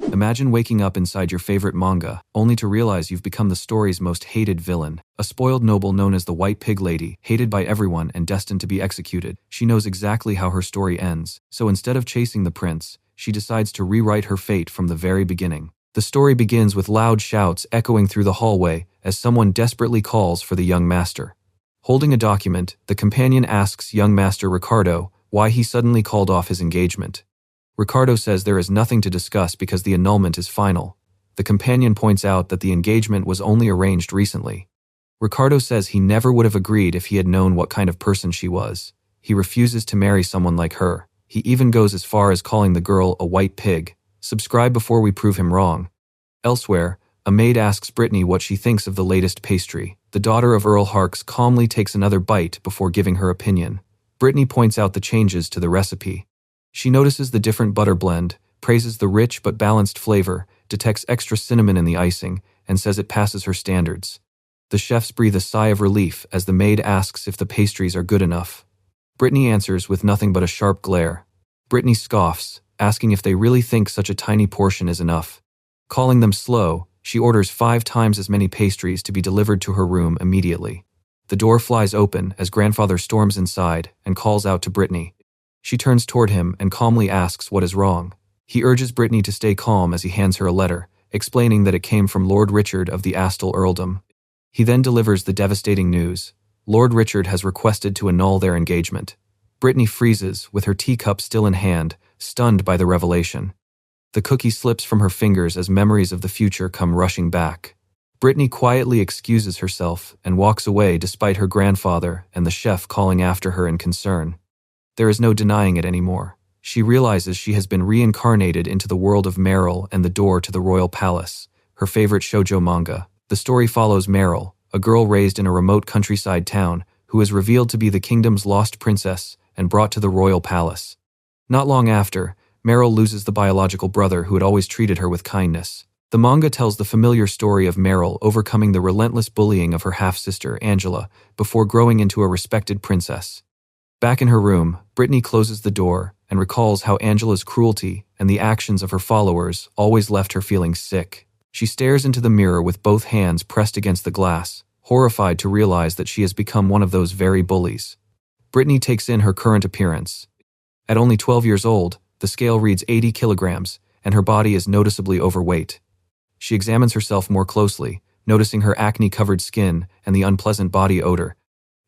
Imagine waking up inside your favorite manga, only to realize you've become the story's most hated villain. A spoiled noble known as the White Pig Lady, hated by everyone and destined to be executed. She knows exactly how her story ends, so instead of chasing the prince, she decides to rewrite her fate from the very beginning. The story begins with loud shouts echoing through the hallway as someone desperately calls for the young master. Holding a document, the companion asks young master Ricardo why he suddenly called off his engagement. Ricardo says there is nothing to discuss because the annulment is final. The companion points out that the engagement was only arranged recently. Ricardo says he never would have agreed if he had known what kind of person she was. He refuses to marry someone like her. He even goes as far as calling the girl a white pig. Subscribe before we prove him wrong. Elsewhere, a maid asks Britney what she thinks of the latest pastry. The daughter of Earl Harks calmly takes another bite before giving her opinion. Britney points out the changes to the recipe. She notices the different butter blend, praises the rich but balanced flavor, detects extra cinnamon in the icing, and says it passes her standards. The chefs breathe a sigh of relief as the maid asks if the pastries are good enough. Britney answers with nothing but a sharp glare. Britney scoffs, asking if they really think such a tiny portion is enough. Calling them slow, she orders 5 times as many pastries to be delivered to her room immediately. The door flies open as grandfather storms inside and calls out to Britney. She turns toward him and calmly asks what is wrong. He urges Britney to stay calm as he hands her a letter, explaining that it came from Lord Richard of the Astle Earldom. He then delivers the devastating news. Lord Richard has requested to annul their engagement. Britney freezes, with her teacup still in hand, stunned by the revelation. The cookie slips from her fingers as memories of the future come rushing back. Britney quietly excuses herself and walks away despite her grandfather and the chef calling after her in concern. There is no denying it anymore. She realizes she has been reincarnated into the world of Meryl and the door to the royal palace, her favorite shoujo manga. The story follows Meryl, a girl raised in a remote countryside town who is revealed to be the kingdom's lost princess and brought to the royal palace. Not long after, Meryl loses the biological brother who had always treated her with kindness. The manga tells the familiar story of Meryl overcoming the relentless bullying of her half-sister, Angela, before growing into a respected princess. Back in her room, Britney closes the door and recalls how Angela's cruelty and the actions of her followers always left her feeling sick. She stares into the mirror with both hands pressed against the glass, horrified to realize that she has become one of those very bullies. Britney takes in her current appearance. At only 12 years old, the scale reads 80 kilograms, and her body is noticeably overweight. She examines herself more closely, noticing her acne-covered skin and the unpleasant body odor.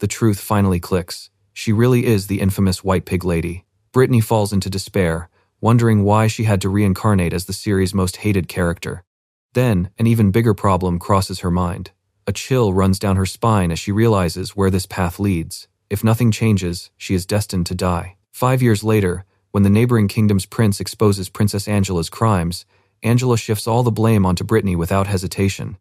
The truth finally clicks. She really is the infamous White Pig Lady. Britney falls into despair, wondering why she had to reincarnate as the series' most hated character. Then, an even bigger problem crosses her mind. A chill runs down her spine as she realizes where this path leads. If nothing changes, she is destined to die. 5 years later, when the neighboring kingdom's prince exposes Princess Angela's crimes, Angela shifts all the blame onto Britney without hesitation.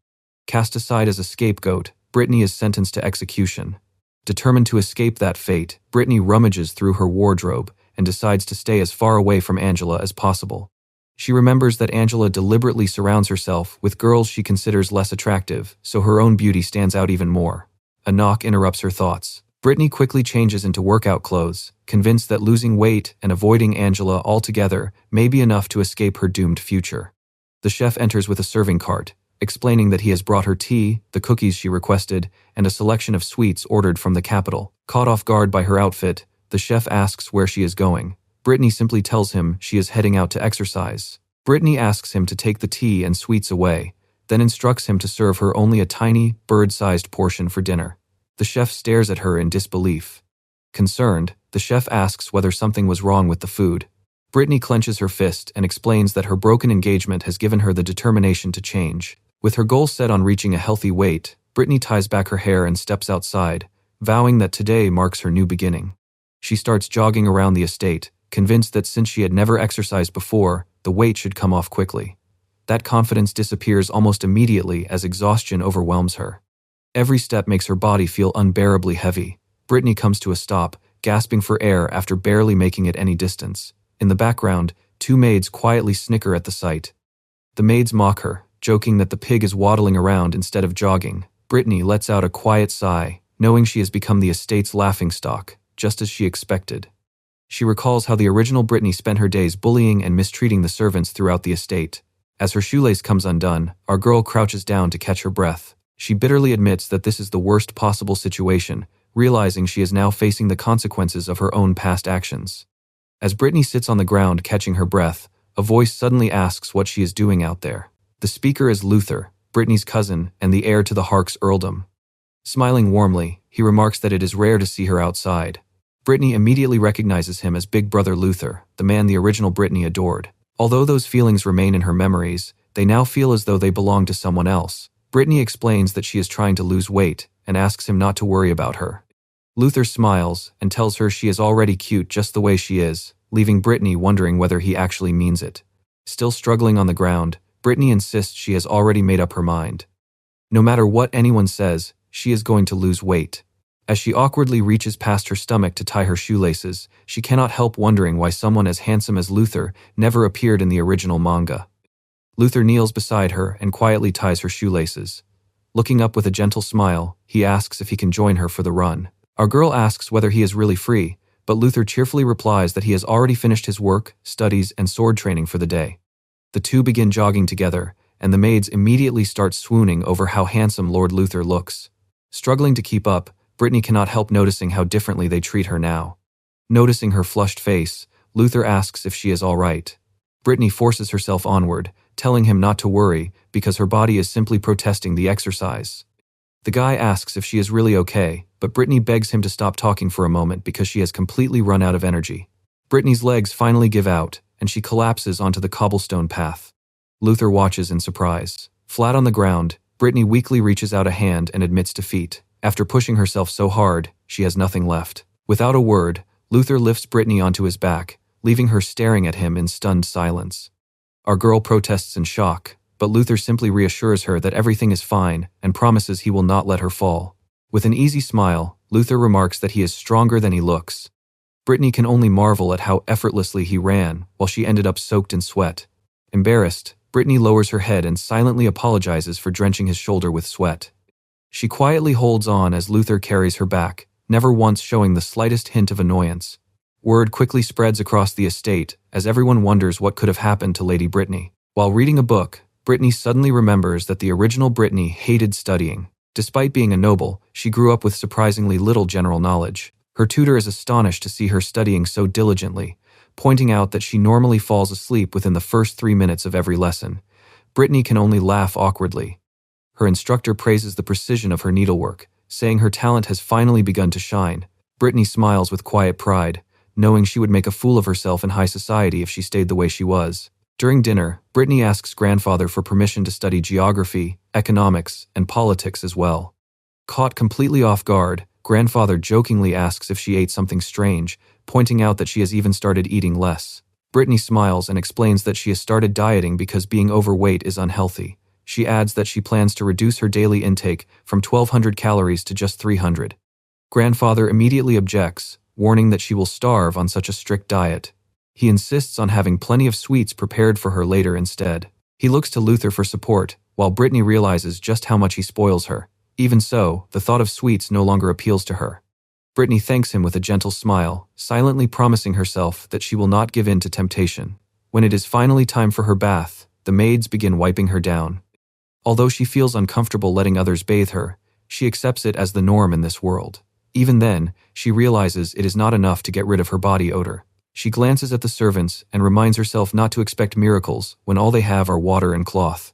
Cast aside as a scapegoat, Britney is sentenced to execution. Determined to escape that fate, Britney rummages through her wardrobe and decides to stay as far away from Angela as possible. She remembers that Angela deliberately surrounds herself with girls she considers less attractive, so her own beauty stands out even more. A knock interrupts her thoughts. Britney quickly changes into workout clothes, convinced that losing weight and avoiding Angela altogether may be enough to escape her doomed future. The chef enters with a serving cart, explaining that he has brought her tea, the cookies she requested, and a selection of sweets ordered from the capital. Caught off guard by her outfit, the chef asks where she is going. Britney simply tells him she is heading out to exercise. Britney asks him to take the tea and sweets away, then instructs him to serve her only a tiny, bird-sized portion for dinner. The chef stares at her in disbelief. Concerned, the chef asks whether something was wrong with the food. Britney clenches her fist and explains that her broken engagement has given her the determination to change. With her goal set on reaching a healthy weight, Britney ties back her hair and steps outside, vowing that today marks her new beginning. She starts jogging around the estate, convinced that since she had never exercised before, the weight should come off quickly. That confidence disappears almost immediately as exhaustion overwhelms her. Every step makes her body feel unbearably heavy. Britney comes to a stop, gasping for air after barely making it any distance. In the background, 2 maids quietly snicker at the sight. The maids mock her, joking that the pig is waddling around instead of jogging. Britney lets out a quiet sigh, knowing she has become the estate's laughingstock, just as she expected. She recalls how the original Britney spent her days bullying and mistreating the servants throughout the estate. As her shoelace comes undone, our girl crouches down to catch her breath. She bitterly admits that this is the worst possible situation, realizing she is now facing the consequences of her own past actions. As Britney sits on the ground catching her breath, a voice suddenly asks what she is doing out there. The speaker is Luther, Britney's cousin and the heir to the Hark's earldom. Smiling warmly, he remarks that it is rare to see her outside. Britney immediately recognizes him as Big Brother Luther, the man the original Britney adored. Although those feelings remain in her memories, they now feel as though they belong to someone else. Britney explains that she is trying to lose weight and asks him not to worry about her. Luther smiles and tells her she is already cute just the way she is, leaving Britney wondering whether he actually means it. Still struggling on the ground, Britney insists she has already made up her mind. No matter what anyone says, she is going to lose weight. As she awkwardly reaches past her stomach to tie her shoelaces, she cannot help wondering why someone as handsome as Luther never appeared in the original manga. Luther kneels beside her and quietly ties her shoelaces. Looking up with a gentle smile, he asks if he can join her for the run. Our girl asks whether he is really free, but Luther cheerfully replies that he has already finished his work, studies, and sword training for the day. The two begin jogging together, and the maids immediately start swooning over how handsome Lord Luther looks. Struggling to keep up, Britney cannot help noticing how differently they treat her now. Noticing her flushed face, Luther asks if she is all right. Britney forces herself onward, telling him not to worry because her body is simply protesting the exercise. The guy asks if she is really okay, but Britney begs him to stop talking for a moment because she has completely run out of energy. Britney's legs finally give out, and she collapses onto the cobblestone path. Luther watches in surprise. Flat on the ground, Britney weakly reaches out a hand and admits defeat. After pushing herself so hard, she has nothing left. Without a word, Luther lifts Britney onto his back, leaving her staring at him in stunned silence. Our girl protests in shock, but Luther simply reassures her that everything is fine and promises he will not let her fall. With an easy smile, Luther remarks that he is stronger than he looks. Britney can only marvel at how effortlessly he ran, while she ended up soaked in sweat. Embarrassed, Britney lowers her head and silently apologizes for drenching his shoulder with sweat. She quietly holds on as Luther carries her back, never once showing the slightest hint of annoyance. Word quickly spreads across the estate as everyone wonders what could have happened to Lady Britney. While reading a book, Britney suddenly remembers that the original Britney hated studying. Despite being a noble, she grew up with surprisingly little general knowledge. Her tutor is astonished to see her studying so diligently, pointing out that she normally falls asleep within the first 3 minutes of every lesson. Britney can only laugh awkwardly. Her instructor praises the precision of her needlework, saying her talent has finally begun to shine. Britney smiles with quiet pride, knowing she would make a fool of herself in high society if she stayed the way she was. During dinner, Britney asks grandfather for permission to study geography, economics, and politics as well. Caught completely off guard, grandfather jokingly asks if she ate something strange, pointing out that she has even started eating less. Britney smiles and explains that she has started dieting because being overweight is unhealthy. She adds that she plans to reduce her daily intake from 1,200 calories to just 300. Grandfather immediately objects, warning that she will starve on such a strict diet. He insists on having plenty of sweets prepared for her later instead. He looks to Luther for support, while Britney realizes just how much he spoils her. Even so, the thought of sweets no longer appeals to her. Britney thanks him with a gentle smile, silently promising herself that she will not give in to temptation. When it is finally time for her bath, the maids begin wiping her down. Although she feels uncomfortable letting others bathe her, she accepts it as the norm in this world. Even then, she realizes it is not enough to get rid of her body odor. She glances at the servants and reminds herself not to expect miracles when all they have are water and cloth.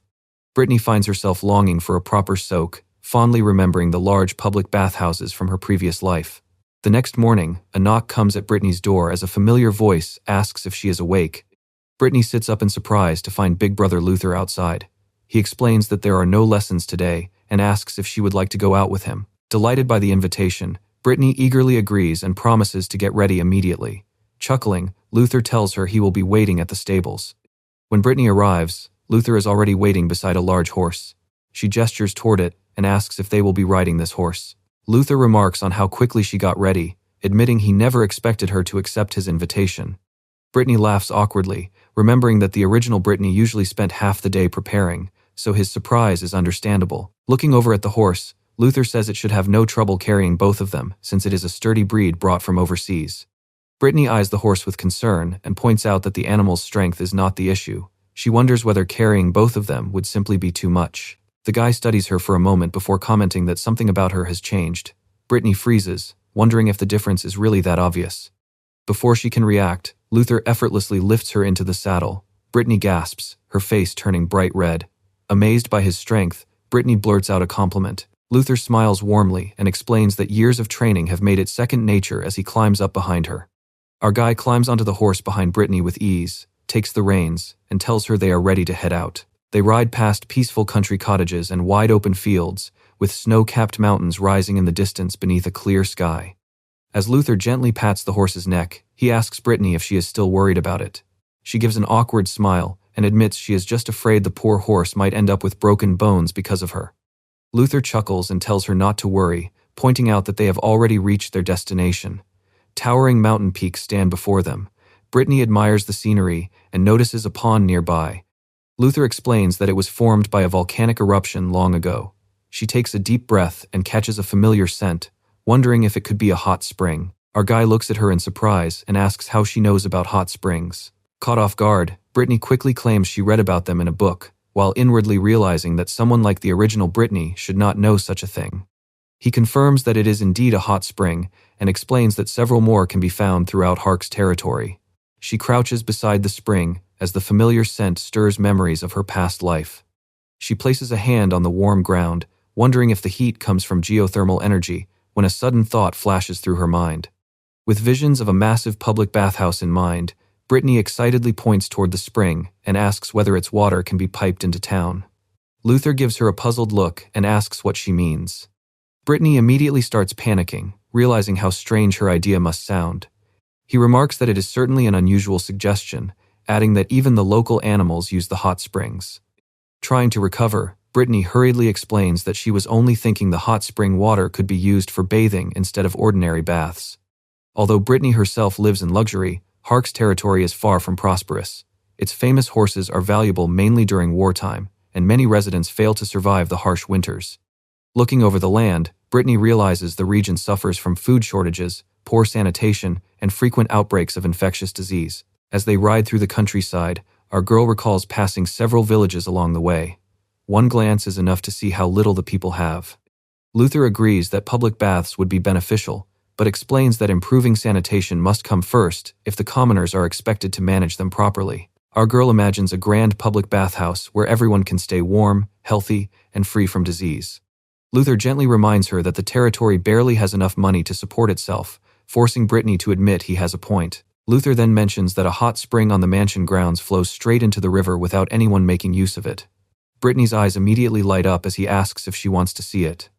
Britney finds herself longing for a proper soak, fondly remembering the large public bathhouses from her previous life. The next morning, a knock comes at Britney's door as a familiar voice asks if she is awake. Britney sits up in surprise to find Big Brother Luther outside. He explains that there are no lessons today and asks if she would like to go out with him. Delighted by the invitation, Britney eagerly agrees and promises to get ready immediately. Chuckling, Luther tells her he will be waiting at the stables. When Britney arrives, Luther is already waiting beside a large horse. She gestures toward it and asks if they will be riding this horse. Luther remarks on how quickly she got ready, admitting he never expected her to accept his invitation. Britney laughs awkwardly, remembering that the original Britney usually spent half the day preparing, so his surprise is understandable. Looking over at the horse, Luther says it should have no trouble carrying both of them since it is a sturdy breed brought from overseas. Britney eyes the horse with concern and points out that the animal's strength is not the issue. She wonders whether carrying both of them would simply be too much. The guy studies her for a moment before commenting that something about her has changed. Britney freezes, wondering if the difference is really that obvious. Before she can react, Luther effortlessly lifts her into the saddle. Britney gasps, her face turning bright red. Amazed by his strength, Britney blurts out a compliment. Luther smiles warmly and explains that years of training have made it second nature as he climbs up behind her. Our guy climbs onto the horse behind Britney with ease, takes the reins, and tells her they are ready to head out. They ride past peaceful country cottages and wide open fields, with snow-capped mountains rising in the distance beneath a clear sky. As Luther gently pats the horse's neck, he asks Britney if she is still worried about it. She gives an awkward smile and admits she is just afraid the poor horse might end up with broken bones because of her. Luther chuckles and tells her not to worry, pointing out that they have already reached their destination. Towering mountain peaks stand before them. Britney admires the scenery and notices a pond nearby. Luther explains that it was formed by a volcanic eruption long ago. She takes a deep breath and catches a familiar scent, wondering if it could be a hot spring. Our guy looks at her in surprise and asks how she knows about hot springs. Caught off guard, Britney quickly claims she read about them in a book, while inwardly realizing that someone like the original Britney should not know such a thing. He confirms that it is indeed a hot spring and explains that several more can be found throughout Hark's territory. She crouches beside the spring as the familiar scent stirs memories of her past life. She places a hand on the warm ground, wondering if the heat comes from geothermal energy, when a sudden thought flashes through her mind. With visions of a massive public bathhouse in mind, Britney excitedly points toward the spring and asks whether its water can be piped into town. Luther gives her a puzzled look and asks what she means. Britney immediately starts panicking, realizing how strange her idea must sound. He remarks that it is certainly an unusual suggestion, adding that even the local animals use the hot springs. Trying to recover, Britney hurriedly explains that she was only thinking the hot spring water could be used for bathing instead of ordinary baths. Although Britney herself lives in luxury, Hark's territory is far from prosperous. Its famous horses are valuable mainly during wartime, and many residents fail to survive the harsh winters. Looking over the land, Britney realizes the region suffers from food shortages, poor sanitation, and frequent outbreaks of infectious disease. As they ride through the countryside, our girl recalls passing several villages along the way. One glance is enough to see how little the people have. Luther agrees that public baths would be beneficial, but explains that improving sanitation must come first if the commoners are expected to manage them properly. Our girl imagines a grand public bathhouse where everyone can stay warm, healthy, and free from disease. Luther gently reminds her that the territory barely has enough money to support itself, forcing Britney to admit he has a point. Luther then mentions that a hot spring on the mansion grounds flows straight into the river without anyone making use of it. Britney's eyes immediately light up as he asks if she wants to see it.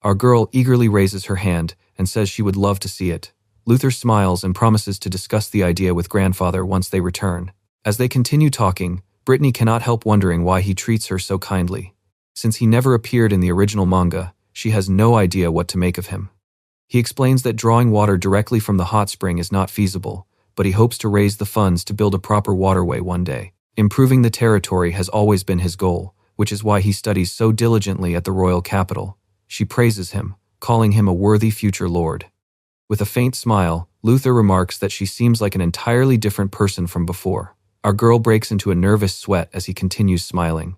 Our girl eagerly raises her hand and says she would love to see it. Luther smiles and promises to discuss the idea with grandfather once they return. As they continue talking, Britney cannot help wondering why he treats her so kindly. Since he never appeared in the original manga, she has no idea what to make of him. He explains that drawing water directly from the hot spring is not feasible, but he hopes to raise the funds to build a proper waterway one day. Improving the territory has always been his goal, which is why he studies so diligently at the royal capital. She praises him, calling him a worthy future lord. With a faint smile, Luther remarks that she seems like an entirely different person from before. Our girl breaks into a nervous sweat as he continues smiling.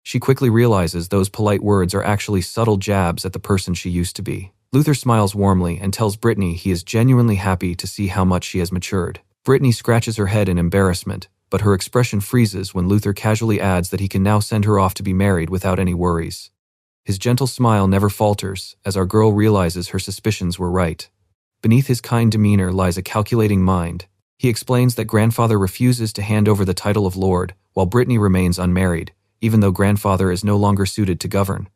She quickly realizes those polite words are actually subtle jabs at the person she used to be. Luther smiles warmly and tells Britney he is genuinely happy to see how much she has matured. Britney scratches her head in embarrassment, but her expression freezes when Luther casually adds that he can now send her off to be married without any worries. His gentle smile never falters as our girl realizes her suspicions were right. Beneath his kind demeanor lies a calculating mind. He explains that grandfather refuses to hand over the title of lord, while Britney remains unmarried, even though grandfather is no longer suited to govern.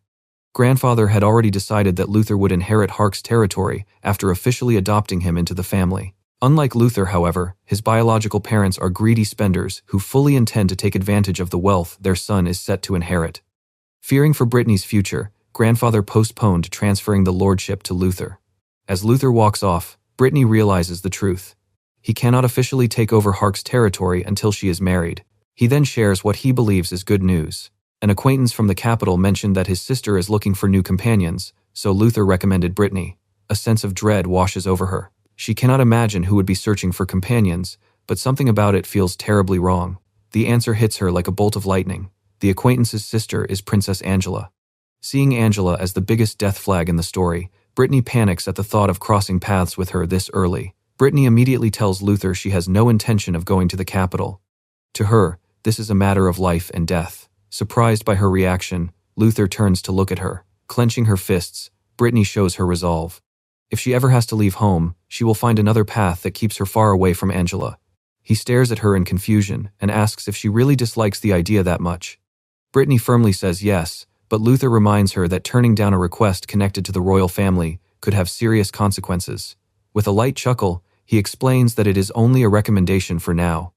Grandfather had already decided that Luther would inherit Hark's territory after officially adopting him into the family. Unlike Luther, however, his biological parents are greedy spenders who fully intend to take advantage of the wealth their son is set to inherit. Fearing for Britney's future, grandfather postponed transferring the lordship to Luther. As Luther walks off, Britney realizes the truth. He cannot officially take over Hark's territory until she is married. He then shares what he believes is good news. An acquaintance from the capital mentioned that his sister is looking for new companions, so Luther recommended Britney. A sense of dread washes over her. She cannot imagine who would be searching for companions, but something about it feels terribly wrong. The answer hits her like a bolt of lightning. The acquaintance's sister is Princess Angela. Seeing Angela as the biggest death flag in the story, Britney panics at the thought of crossing paths with her this early. Britney immediately tells Luther she has no intention of going to the capital. To her, this is a matter of life and death. Surprised by her reaction, Luther turns to look at her. Clenching her fists, Britney shows her resolve. If she ever has to leave home, she will find another path that keeps her far away from Angela. He stares at her in confusion and asks if she really dislikes the idea that much. Britney firmly says yes, but Luther reminds her that turning down a request connected to the royal family could have serious consequences. With a light chuckle, he explains that it is only a recommendation for now.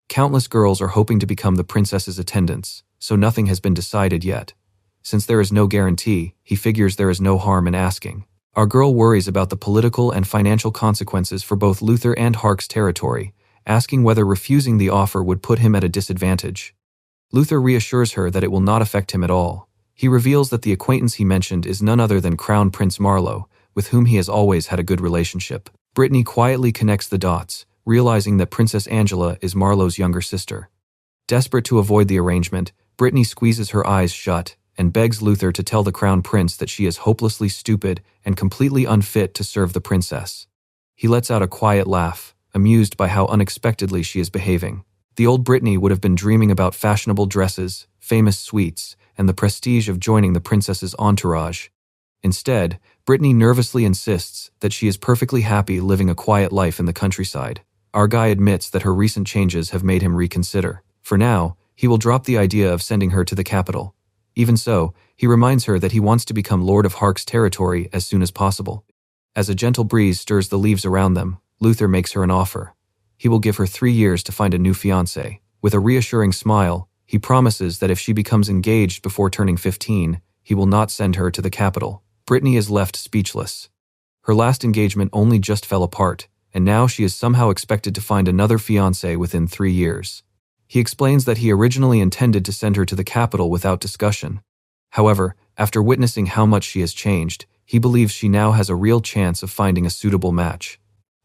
Countless girls are hoping to become the princess's attendants, so nothing has been decided yet. Since there is no guarantee, he figures there is no harm in asking. Our girl worries about the political and financial consequences for both Luther and Hark's territory, asking whether refusing the offer would put him at a disadvantage. Luther reassures her that it will not affect him at all. He reveals that the acquaintance he mentioned is none other than Crown Prince Marlowe, with whom he has always had a good relationship. Britney quietly connects the dots, realizing that Princess Angela is Marlowe's younger sister. Desperate to avoid the arrangement, Britney squeezes her eyes shut and begs Luther to tell the Crown Prince that she is hopelessly stupid and completely unfit to serve the princess. He lets out a quiet laugh, amused by how unexpectedly she is behaving. The old Britney would have been dreaming about fashionable dresses, famous suites, and the prestige of joining the princess's entourage. Instead, Britney nervously insists that she is perfectly happy living a quiet life in the countryside. Our guy admits that her recent changes have made him reconsider. For now, he will drop the idea of sending her to the capital. Even so, he reminds her that he wants to become Lord of Hark's territory as soon as possible. As a gentle breeze stirs the leaves around them, Luther makes her an offer. He will give her 3 years to find a new fiancé. With a reassuring smile, he promises that if she becomes engaged before turning 15, he will not send her to the capital. Britney is left speechless. Her last engagement only just fell apart, and now she is somehow expected to find another fiancé within 3 years. He explains that he originally intended to send her to the capital without discussion. However, after witnessing how much she has changed, he believes she now has a real chance of finding a suitable match.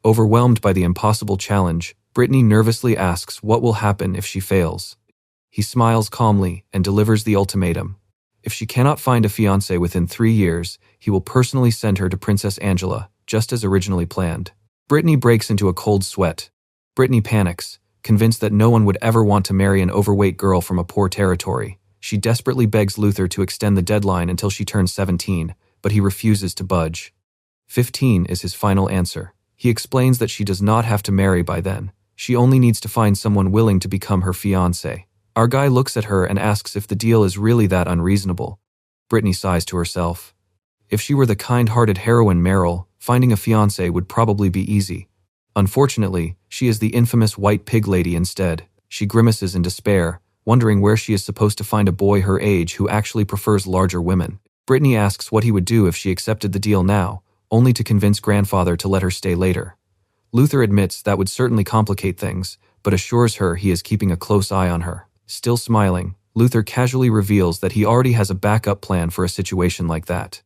Overwhelmed by the impossible challenge, Britney nervously asks what will happen if she fails. He smiles calmly and delivers the ultimatum. If she cannot find a fiancé within 3 years, he will personally send her to Princess Angela, just as originally planned. Britney breaks into a cold sweat. Britney panics, convinced that no one would ever want to marry an overweight girl from a poor territory. She desperately begs Luther to extend the deadline until she turns 17, but he refuses to budge. 15 is his final answer. He explains that she does not have to marry by then. She only needs to find someone willing to become her fiancé. Our guy looks at her and asks if the deal is really that unreasonable. Britney sighs to herself. If she were the kind-hearted heroine Meryl, finding a fiancé would probably be easy. Unfortunately, she is the infamous white pig lady instead. She grimaces in despair, wondering where she is supposed to find a boy her age who actually prefers larger women. Britney asks what he would do if she accepted the deal now, only to convince grandfather to let her stay later. Luther admits that would certainly complicate things, but assures her he is keeping a close eye on her. Still smiling, Luther casually reveals that he already has a backup plan for a situation like that.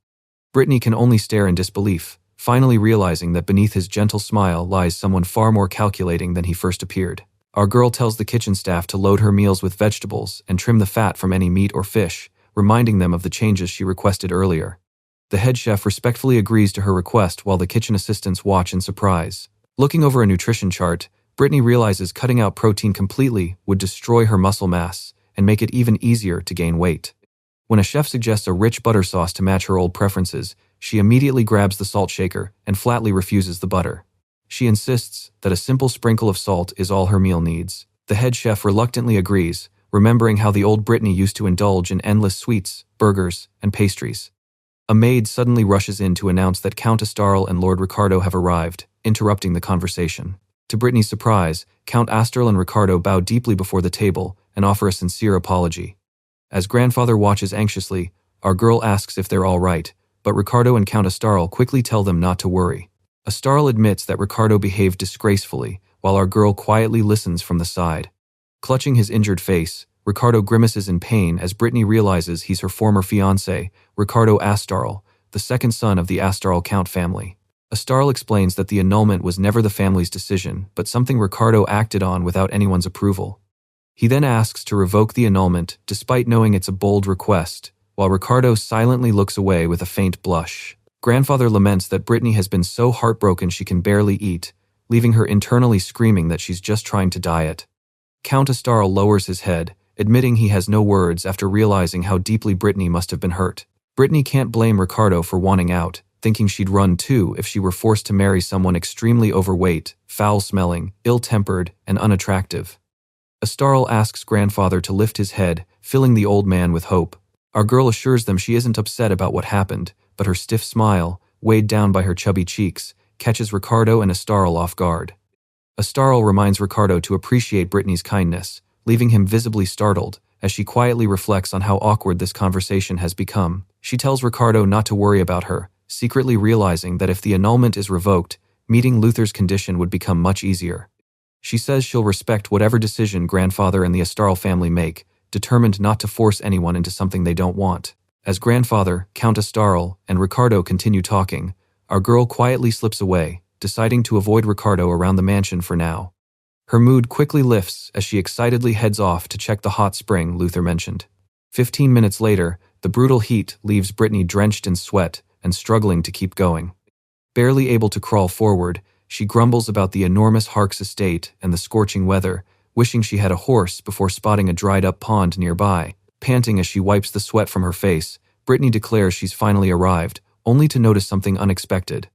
Britney can only stare in disbelief, finally realizing that beneath his gentle smile lies someone far more calculating than he first appeared. Our girl tells the kitchen staff to load her meals with vegetables and trim the fat from any meat or fish, reminding them of the changes she requested earlier. The head chef respectfully agrees to her request while the kitchen assistants watch in surprise. Looking over a nutrition chart, Britney realizes cutting out protein completely would destroy her muscle mass and make it even easier to gain weight. When a chef suggests a rich butter sauce to match her old preferences, she immediately grabs the salt shaker and flatly refuses the butter. She insists that a simple sprinkle of salt is all her meal needs. The head chef reluctantly agrees, remembering how the old Britney used to indulge in endless sweets, burgers, and pastries. A maid suddenly rushes in to announce that Count Astarl and Lord Ricardo have arrived, interrupting the conversation. To Britney's surprise, Count Astarl and Ricardo bow deeply before the table and offer a sincere apology. As grandfather watches anxiously, our girl asks if they're all right, but Ricardo and Count Astarl quickly tell them not to worry. Astarl admits that Ricardo behaved disgracefully, while our girl quietly listens from the side. Clutching his injured face, Ricardo grimaces in pain as Britney realizes he's her former fiancé, Ricardo Astarl, the second son of the Astarl Count family. Astarl explains that the annulment was never the family's decision, but something Ricardo acted on without anyone's approval. He then asks to revoke the annulment, despite knowing it's a bold request, while Ricardo silently looks away with a faint blush. Grandfather laments that Britney has been so heartbroken she can barely eat, leaving her internally screaming that she's just trying to diet. Count Astarl lowers his head, admitting he has no words after realizing how deeply Britney must have been hurt. Britney can't blame Ricardo for wanting out, thinking she'd run too if she were forced to marry someone extremely overweight, foul-smelling, ill-tempered, and unattractive. Astarl asks Grandfather to lift his head, filling the old man with hope. Our girl assures them she isn't upset about what happened, but her stiff smile, weighed down by her chubby cheeks, catches Ricardo and Astarl off guard. Astarl reminds Ricardo to appreciate Britney's kindness, leaving him visibly startled, as she quietly reflects on how awkward this conversation has become. She tells Ricardo not to worry about her, secretly realizing that if the annulment is revoked, meeting Luther's condition would become much easier. She says she'll respect whatever decision Grandfather and the Astarl family make, determined not to force anyone into something they don't want. As Grandfather, Count Astarl, and Ricardo continue talking, our girl quietly slips away, deciding to avoid Ricardo around the mansion for now. Her mood quickly lifts as she excitedly heads off to check the hot spring Luther mentioned. 15 minutes later, the brutal heat leaves Britney drenched in sweat and struggling to keep going. Barely able to crawl forward, she grumbles about the enormous Hark's estate and the scorching weather, wishing she had a horse before spotting a dried-up pond nearby. Panting as she wipes the sweat from her face, Britney declares she's finally arrived, only to notice something unexpected.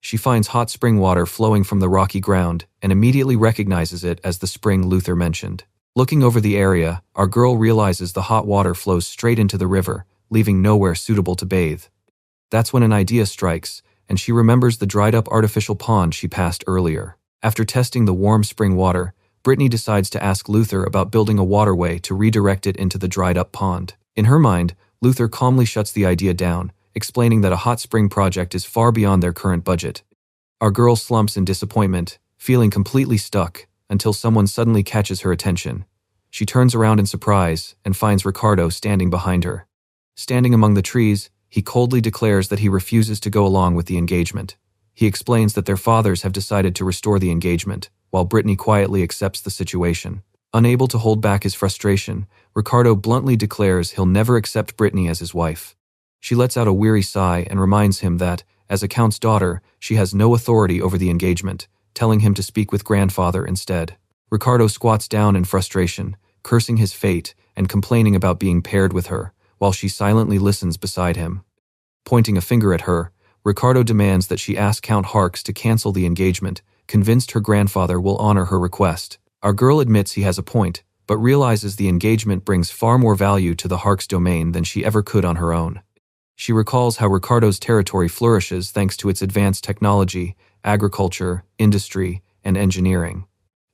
She finds hot spring water flowing from the rocky ground and immediately recognizes it as the spring Luther mentioned. Looking over the area, our girl realizes the hot water flows straight into the river, leaving nowhere suitable to bathe. That's when an idea strikes, and she remembers the dried-up artificial pond she passed earlier. After testing the warm spring water, Britney decides to ask Luther about building a waterway to redirect it into the dried-up pond. In her mind, Luther calmly shuts the idea down, explaining that a hot spring project is far beyond their current budget. Our girl slumps in disappointment, feeling completely stuck, until someone suddenly catches her attention. She turns around in surprise and finds Ricardo standing behind her. Standing among the trees, he coldly declares that he refuses to go along with the engagement. He explains that their fathers have decided to restore the engagement, while Britney quietly accepts the situation. Unable to hold back his frustration, Ricardo bluntly declares he'll never accept Britney as his wife. She lets out a weary sigh and reminds him that, as a count's daughter, she has no authority over the engagement, telling him to speak with Grandfather instead. Ricardo squats down in frustration, cursing his fate and complaining about being paired with her, while she silently listens beside him. Pointing a finger at her, Ricardo demands that she ask Count Hark's to cancel the engagement, convinced her grandfather will honor her request. Our girl admits he has a point, but realizes the engagement brings far more value to the Hark's domain than she ever could on her own. She recalls how Ricardo's territory flourishes thanks to its advanced technology, agriculture, industry, and engineering.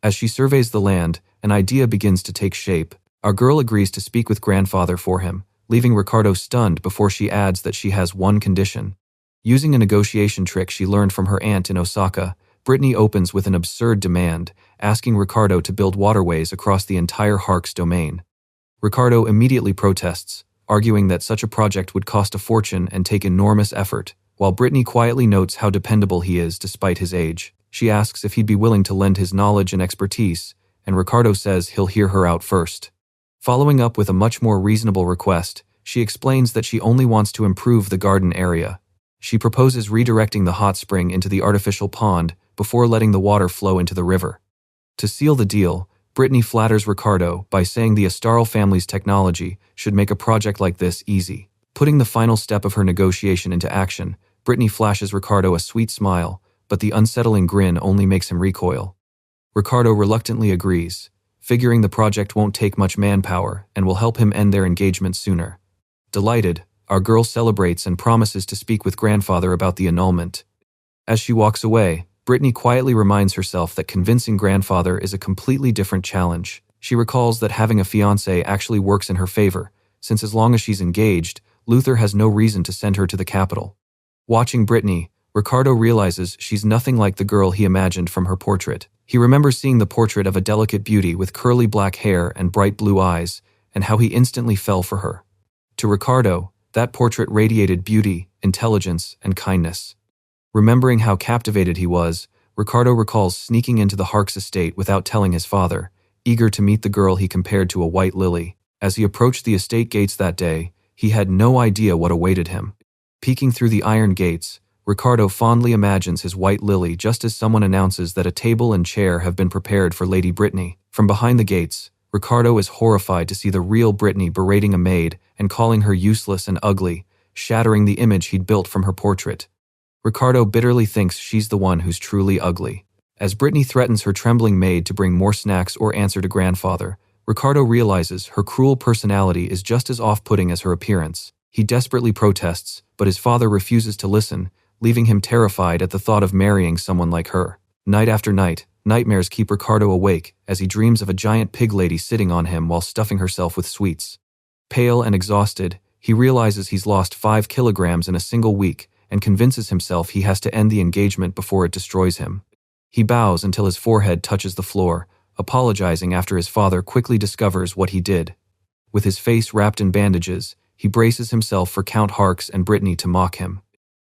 As she surveys the land, an idea begins to take shape. Our girl agrees to speak with Grandfather for him, leaving Ricardo stunned before she adds that she has one condition. Using a negotiation trick she learned from her aunt in Osaka, Britney opens with an absurd demand, asking Ricardo to build waterways across the entire Hark's domain. Ricardo immediately protests, arguing that such a project would cost a fortune and take enormous effort, while Britney quietly notes how dependable he is despite his age. She asks if he'd be willing to lend his knowledge and expertise, and Ricardo says he'll hear her out first. Following up with a much more reasonable request, she explains that she only wants to improve the garden area. She proposes redirecting the hot spring into the artificial pond before letting the water flow into the river. To seal the deal, Britney flatters Ricardo by saying the Astarl family's technology should make a project like this easy. Putting the final step of her negotiation into action, Britney flashes Ricardo a sweet smile, but the unsettling grin only makes him recoil. Ricardo reluctantly agrees, figuring the project won't take much manpower and will help him end their engagement sooner. Delighted, our girl celebrates and promises to speak with Grandfather about the annulment. As she walks away, Britney quietly reminds herself that convincing Grandfather is a completely different challenge. She recalls that having a fiancé actually works in her favor, since as long as she's engaged, Luther has no reason to send her to the capital. Watching Britney, Ricardo realizes she's nothing like the girl he imagined from her portrait. He remembers seeing the portrait of a delicate beauty with curly black hair and bright blue eyes, and how he instantly fell for her. To Ricardo, that portrait radiated beauty, intelligence, and kindness. Remembering how captivated he was, Ricardo recalls sneaking into the Hark's estate without telling his father, eager to meet the girl he compared to a white lily. As he approached the estate gates that day, he had no idea what awaited him. Peeking through the iron gates, Ricardo fondly imagines his white lily just as someone announces that a table and chair have been prepared for Lady Britney. From behind the gates, Ricardo is horrified to see the real Britney berating a maid and calling her useless and ugly, shattering the image he'd built from her portrait. Ricardo bitterly thinks she's the one who's truly ugly. As Britney threatens her trembling maid to bring more snacks or answer to grandfather, Ricardo realizes her cruel personality is just as off-putting as her appearance. He desperately protests, but his father refuses to listen, leaving him terrified at the thought of marrying someone like her. Night after night, nightmares keep Ricardo awake as he dreams of a giant pig lady sitting on him while stuffing herself with sweets. Pale and exhausted, he realizes he's lost 5 kilograms in a single week and convinces himself he has to end the engagement before it destroys him. He bows until his forehead touches the floor, apologizing after his father quickly discovers what he did. With his face wrapped in bandages, he braces himself for Count Harks and Britney to mock him.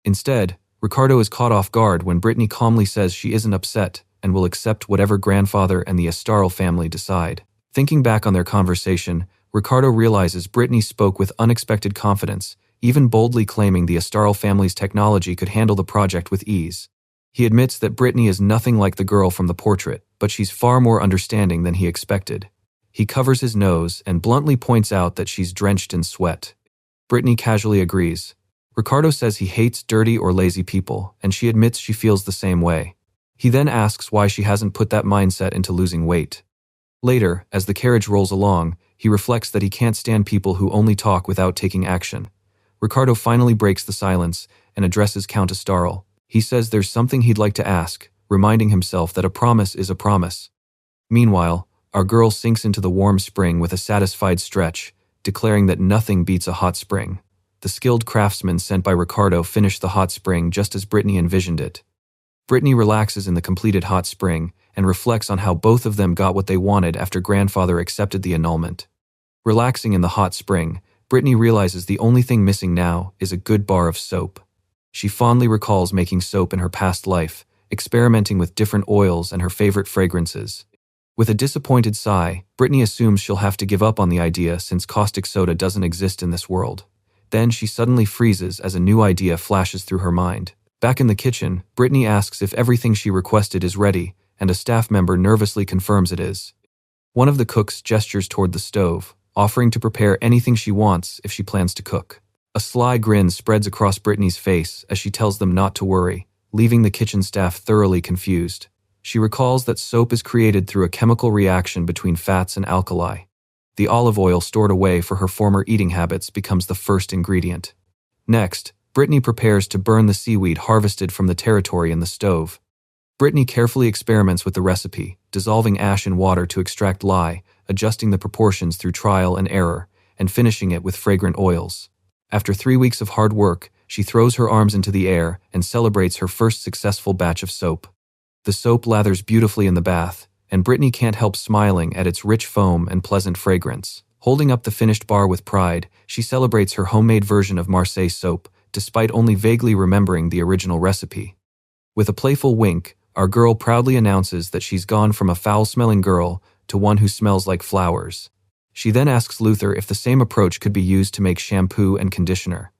Instead, Ricardo is caught off guard when Britney calmly says she isn't upset and will accept whatever grandfather and the Estarl family decide. Thinking back on their conversation, Ricardo realizes Britney spoke with unexpected confidence, even boldly claiming the Estarl family's technology could handle the project with ease. He admits that Britney is nothing like the girl from the portrait, but she's far more understanding than he expected. He covers his nose and bluntly points out that she's drenched in sweat. Britney casually agrees. Ricardo says he hates dirty or lazy people, and she admits she feels the same way. He then asks why she hasn't put that mindset into losing weight. Later, as the carriage rolls along, he reflects that he can't stand people who only talk without taking action. Ricardo finally breaks the silence and addresses Count Estarl. He says there's something he'd like to ask, reminding himself that a promise is a promise. Meanwhile, our girl sinks into the warm spring with a satisfied stretch, declaring that nothing beats a hot spring. The skilled craftsmen sent by Ricardo finish the hot spring just as Britney envisioned it. Britney relaxes in the completed hot spring and reflects on how both of them got what they wanted after grandfather accepted the annulment. Relaxing in the hot spring, Britney realizes the only thing missing now is a good bar of soap. She fondly recalls making soap in her past life, experimenting with different oils and her favorite fragrances. With a disappointed sigh, Britney assumes she'll have to give up on the idea since caustic soda doesn't exist in this world. Then she suddenly freezes as a new idea flashes through her mind. Back in the kitchen, Britney asks if everything she requested is ready, and a staff member nervously confirms it is. One of the cooks gestures toward the stove, offering to prepare anything she wants if she plans to cook. A sly grin spreads across Britney's face as she tells them not to worry, leaving the kitchen staff thoroughly confused. She recalls that soap is created through a chemical reaction between fats and alkali. The olive oil stored away for her former eating habits becomes the first ingredient. Next, Britney prepares to burn the seaweed harvested from the territory in the stove. Britney carefully experiments with the recipe, dissolving ash in water to extract lye, adjusting the proportions through trial and error, and finishing it with fragrant oils. After 3 weeks of hard work, she throws her arms into the air and celebrates her first successful batch of soap. The soap lathers beautifully in the bath, and Britney can't help smiling at its rich foam and pleasant fragrance. Holding up the finished bar with pride, she celebrates her homemade version of Marseille soap, despite only vaguely remembering the original recipe. With a playful wink, our girl proudly announces that she's gone from a foul-smelling girl to one who smells like flowers. She then asks Luther if the same approach could be used to make shampoo and conditioner.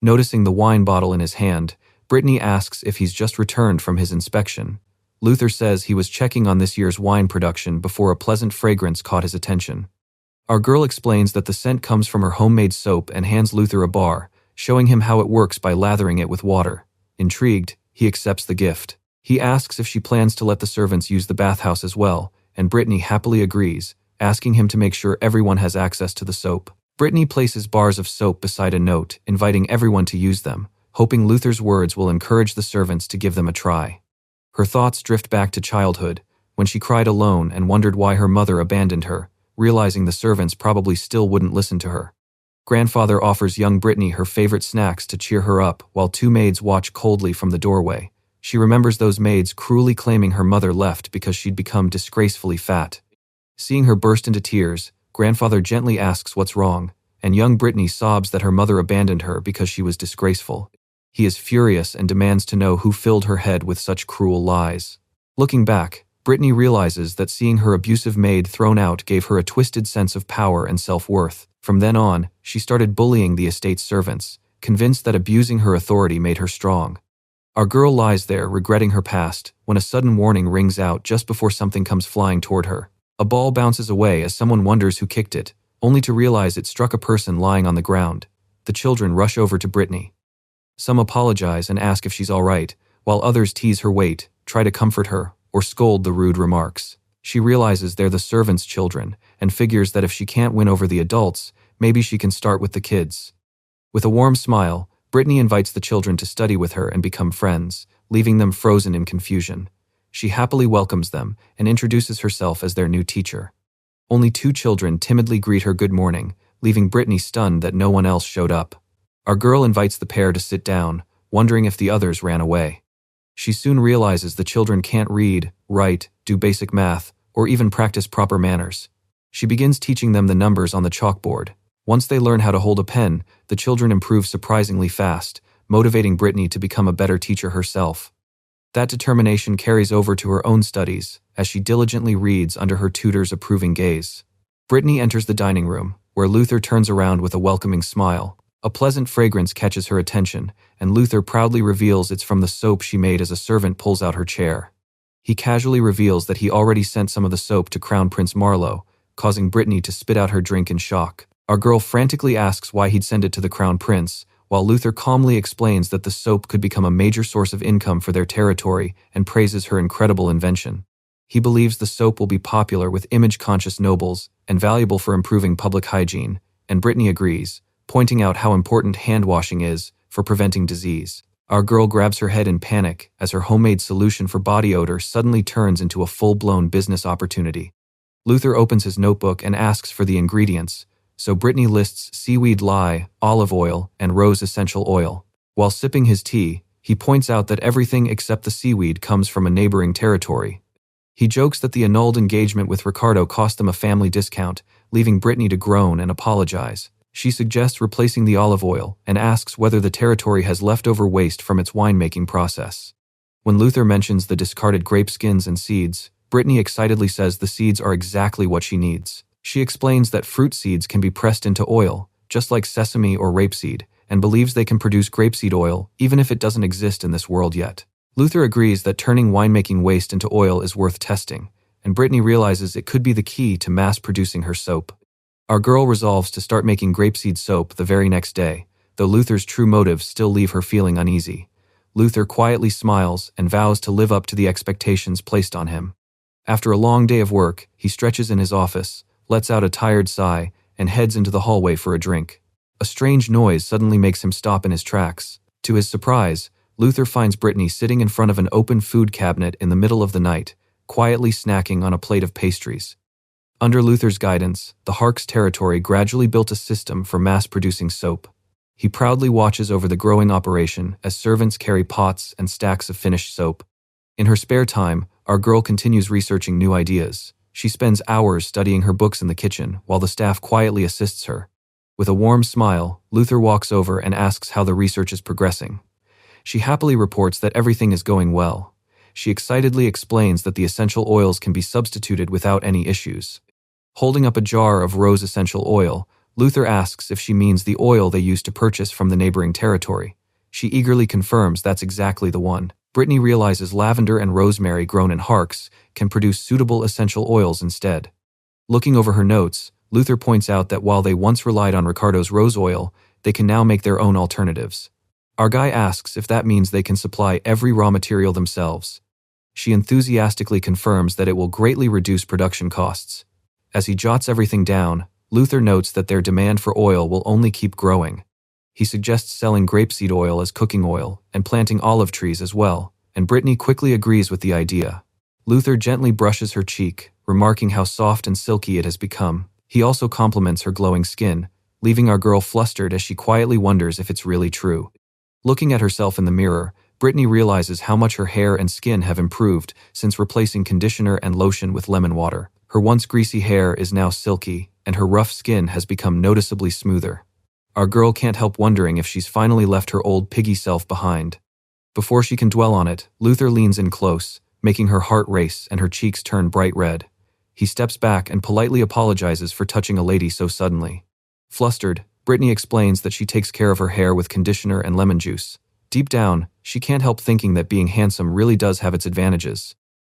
Noticing the wine bottle in his hand, Britney asks if he's just returned from his inspection. Luther says he was checking on this year's wine production before a pleasant fragrance caught his attention. Our girl explains that the scent comes from her homemade soap and hands Luther a bar, showing him how it works by lathering it with water. Intrigued, he accepts the gift. He asks if she plans to let the servants use the bathhouse as well, and Britney happily agrees, asking him to make sure everyone has access to the soap. Britney places bars of soap beside a note, inviting everyone to use them, hoping Luther's words will encourage the servants to give them a try. Her thoughts drift back to childhood, when she cried alone and wondered why her mother abandoned her, realizing the servants probably still wouldn't listen to her. Grandfather offers young Britney her favorite snacks to cheer her up while 2 maids watch coldly from the doorway. She remembers those maids cruelly claiming her mother left because she'd become disgracefully fat. Seeing her burst into tears, Grandfather gently asks what's wrong, and young Britney sobs that her mother abandoned her because she was disgraceful. He is furious and demands to know who filled her head with such cruel lies. Looking back, Britney realizes that seeing her abusive maid thrown out gave her a twisted sense of power and self-worth. From then on, she started bullying the estate's servants, convinced that abusing her authority made her strong. Our girl lies there, regretting her past, when a sudden warning rings out just before something comes flying toward her. A ball bounces away as someone wonders who kicked it, only to realize it struck a person lying on the ground. The children rush over to Britney. Some apologize and ask if she's all right, while others tease her weight, try to comfort her, or scold the rude remarks. She realizes they're the servants' children, and figures that if she can't win over the adults, maybe she can start with the kids. With a warm smile, Britney invites the children to study with her and become friends, leaving them frozen in confusion. She happily welcomes them and introduces herself as their new teacher. Only 2 children timidly greet her good morning, leaving Britney stunned that no one else showed up. Our girl invites the pair to sit down, wondering if the others ran away. She soon realizes the children can't read, write, do basic math, or even practice proper manners. She begins teaching them the numbers on the chalkboard. Once they learn how to hold a pen, the children improve surprisingly fast, motivating Britney to become a better teacher herself. That determination carries over to her own studies, as she diligently reads under her tutor's approving gaze. Britney enters the dining room, where Luther turns around with a welcoming smile. A pleasant fragrance catches her attention, and Luther proudly reveals it's from the soap she made as a servant pulls out her chair. He casually reveals that he already sent some of the soap to Crown Prince Marlowe, causing Britney to spit out her drink in shock. Our girl frantically asks why he'd send it to the Crown Prince, while Luther calmly explains that the soap could become a major source of income for their territory and praises her incredible invention. He believes the soap will be popular with image-conscious nobles and valuable for improving public hygiene, and Britney agrees, pointing out how important hand-washing is for preventing disease. Our girl grabs her head in panic as her homemade solution for body odor suddenly turns into a full-blown business opportunity. Luther opens his notebook and asks for the ingredients, so Britney lists seaweed lye, olive oil, and rose essential oil. While sipping his tea, he points out that everything except the seaweed comes from a neighboring territory. He jokes that the annulled engagement with Ricardo cost them a family discount, leaving Britney to groan and apologize. She suggests replacing the olive oil and asks whether the territory has leftover waste from its winemaking process. When Luther mentions the discarded grape skins and seeds, Britney excitedly says the seeds are exactly what she needs. She explains that fruit seeds can be pressed into oil, just like sesame or rapeseed, and believes they can produce grapeseed oil even if it doesn't exist in this world yet. Luther agrees that turning winemaking waste into oil is worth testing, and Britney realizes it could be the key to mass-producing her soap. Our girl resolves to start making grapeseed soap the very next day, though Luther's true motives still leave her feeling uneasy. Luther quietly smiles and vows to live up to the expectations placed on him. After a long day of work, he stretches in his office, lets out a tired sigh, and heads into the hallway for a drink. A strange noise suddenly makes him stop in his tracks. To his surprise, Luther finds Britney sitting in front of an open food cabinet in the middle of the night, quietly snacking on a plate of pastries. Under Luther's guidance, the Hark's territory gradually built a system for mass-producing soap. He proudly watches over the growing operation as servants carry pots and stacks of finished soap. In her spare time, our girl continues researching new ideas. She spends hours studying her books in the kitchen while the staff quietly assists her. With a warm smile, Luther walks over and asks how the research is progressing. She happily reports that everything is going well. She excitedly explains that the essential oils can be substituted without any issues. Holding up a jar of rose essential oil, Luther asks if she means the oil they used to purchase from the neighboring territory. She eagerly confirms that's exactly the one. Britney realizes lavender and rosemary grown in Harks can produce suitable essential oils instead. Looking over her notes, Luther points out that while they once relied on Ricardo's rose oil, they can now make their own alternatives. Our guy asks if that means they can supply every raw material themselves. She enthusiastically confirms that it will greatly reduce production costs. As he jots everything down, Luther notes that their demand for oil will only keep growing. He suggests selling grapeseed oil as cooking oil and planting olive trees as well, and Britney quickly agrees with the idea. Luther gently brushes her cheek, remarking how soft and silky it has become. He also compliments her glowing skin, leaving our girl flustered as she quietly wonders if it's really true. Looking at herself in the mirror, Britney realizes how much her hair and skin have improved since replacing conditioner and lotion with lemon water. Her once greasy hair is now silky, and her rough skin has become noticeably smoother. Our girl can't help wondering if she's finally left her old piggy self behind. Before she can dwell on it, Luther leans in close, making her heart race and her cheeks turn bright red. He steps back and politely apologizes for touching a lady so suddenly. Flustered, Britney explains that she takes care of her hair with conditioner and lemon juice. Deep down, she can't help thinking that being handsome really does have its advantages.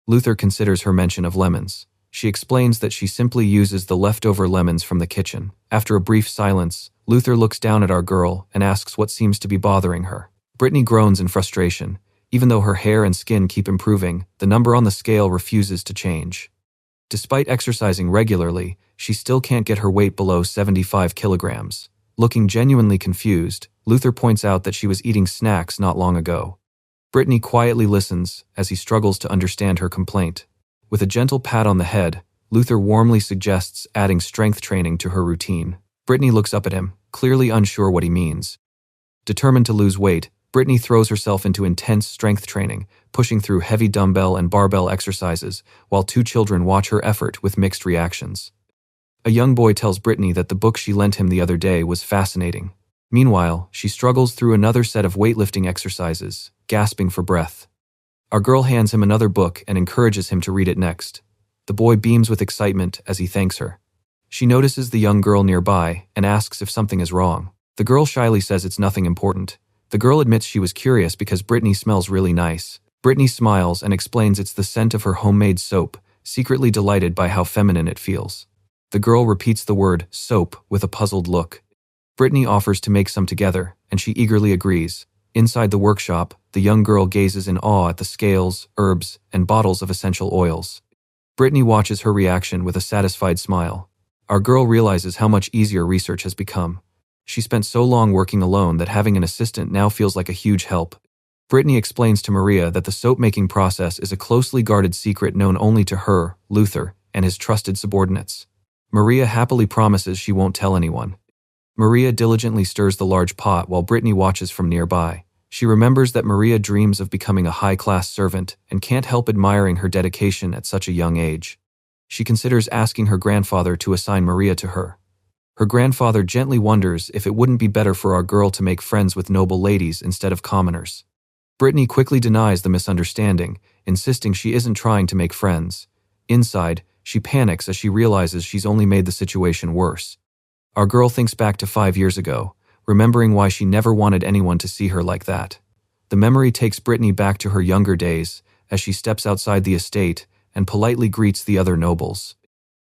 Luther considers her mention of lemons. She explains that she simply uses the leftover lemons from the kitchen. After a brief silence, Luther looks down at our girl and asks what seems to be bothering her. Britney groans in frustration. Even though her hair and skin keep improving, the number on the scale refuses to change. Despite exercising regularly, she still can't get her weight below 75 kilograms. Looking genuinely confused, Luther points out that she was eating snacks not long ago. Britney quietly listens as he struggles to understand her complaint. With a gentle pat on the head, Luther warmly suggests adding strength training to her routine. Britney looks up at him, clearly unsure what he means. Determined to lose weight, Britney throws herself into intense strength training, pushing through heavy dumbbell and barbell exercises, while two children watch her effort with mixed reactions. A young boy tells Britney that the book she lent him the other day was fascinating. Meanwhile, she struggles through another set of weightlifting exercises, gasping for breath. Our girl hands him another book and encourages him to read it next. The boy beams with excitement as he thanks her. She notices the young girl nearby and asks if something is wrong. The girl shyly says it's nothing important. The girl admits she was curious because Britney smells really nice. Britney smiles and explains it's the scent of her homemade soap, secretly delighted by how feminine it feels. The girl repeats the word soap with a puzzled look. Britney offers to make some together, and she eagerly agrees. Inside the workshop, the young girl gazes in awe at the scales, herbs, and bottles of essential oils. Britney watches her reaction with a satisfied smile. Our girl realizes how much easier research has become. She spent so long working alone that having an assistant now feels like a huge help. Britney explains to Maria that the soap-making process is a closely guarded secret known only to her, Luther, and his trusted subordinates. Maria happily promises she won't tell anyone. Maria diligently stirs the large pot while Britney watches from nearby. She remembers that Maria dreams of becoming a high-class servant and can't help admiring her dedication at such a young age. She considers asking her grandfather to assign Maria to her. Her grandfather gently wonders if it wouldn't be better for our girl to make friends with noble ladies instead of commoners. Britney quickly denies the misunderstanding, insisting she isn't trying to make friends. Inside, she panics as she realizes she's only made the situation worse. Our girl thinks back to 5 years ago, remembering why she never wanted anyone to see her like that. The memory takes Britney back to her younger days as she steps outside the estate and politely greets the other nobles.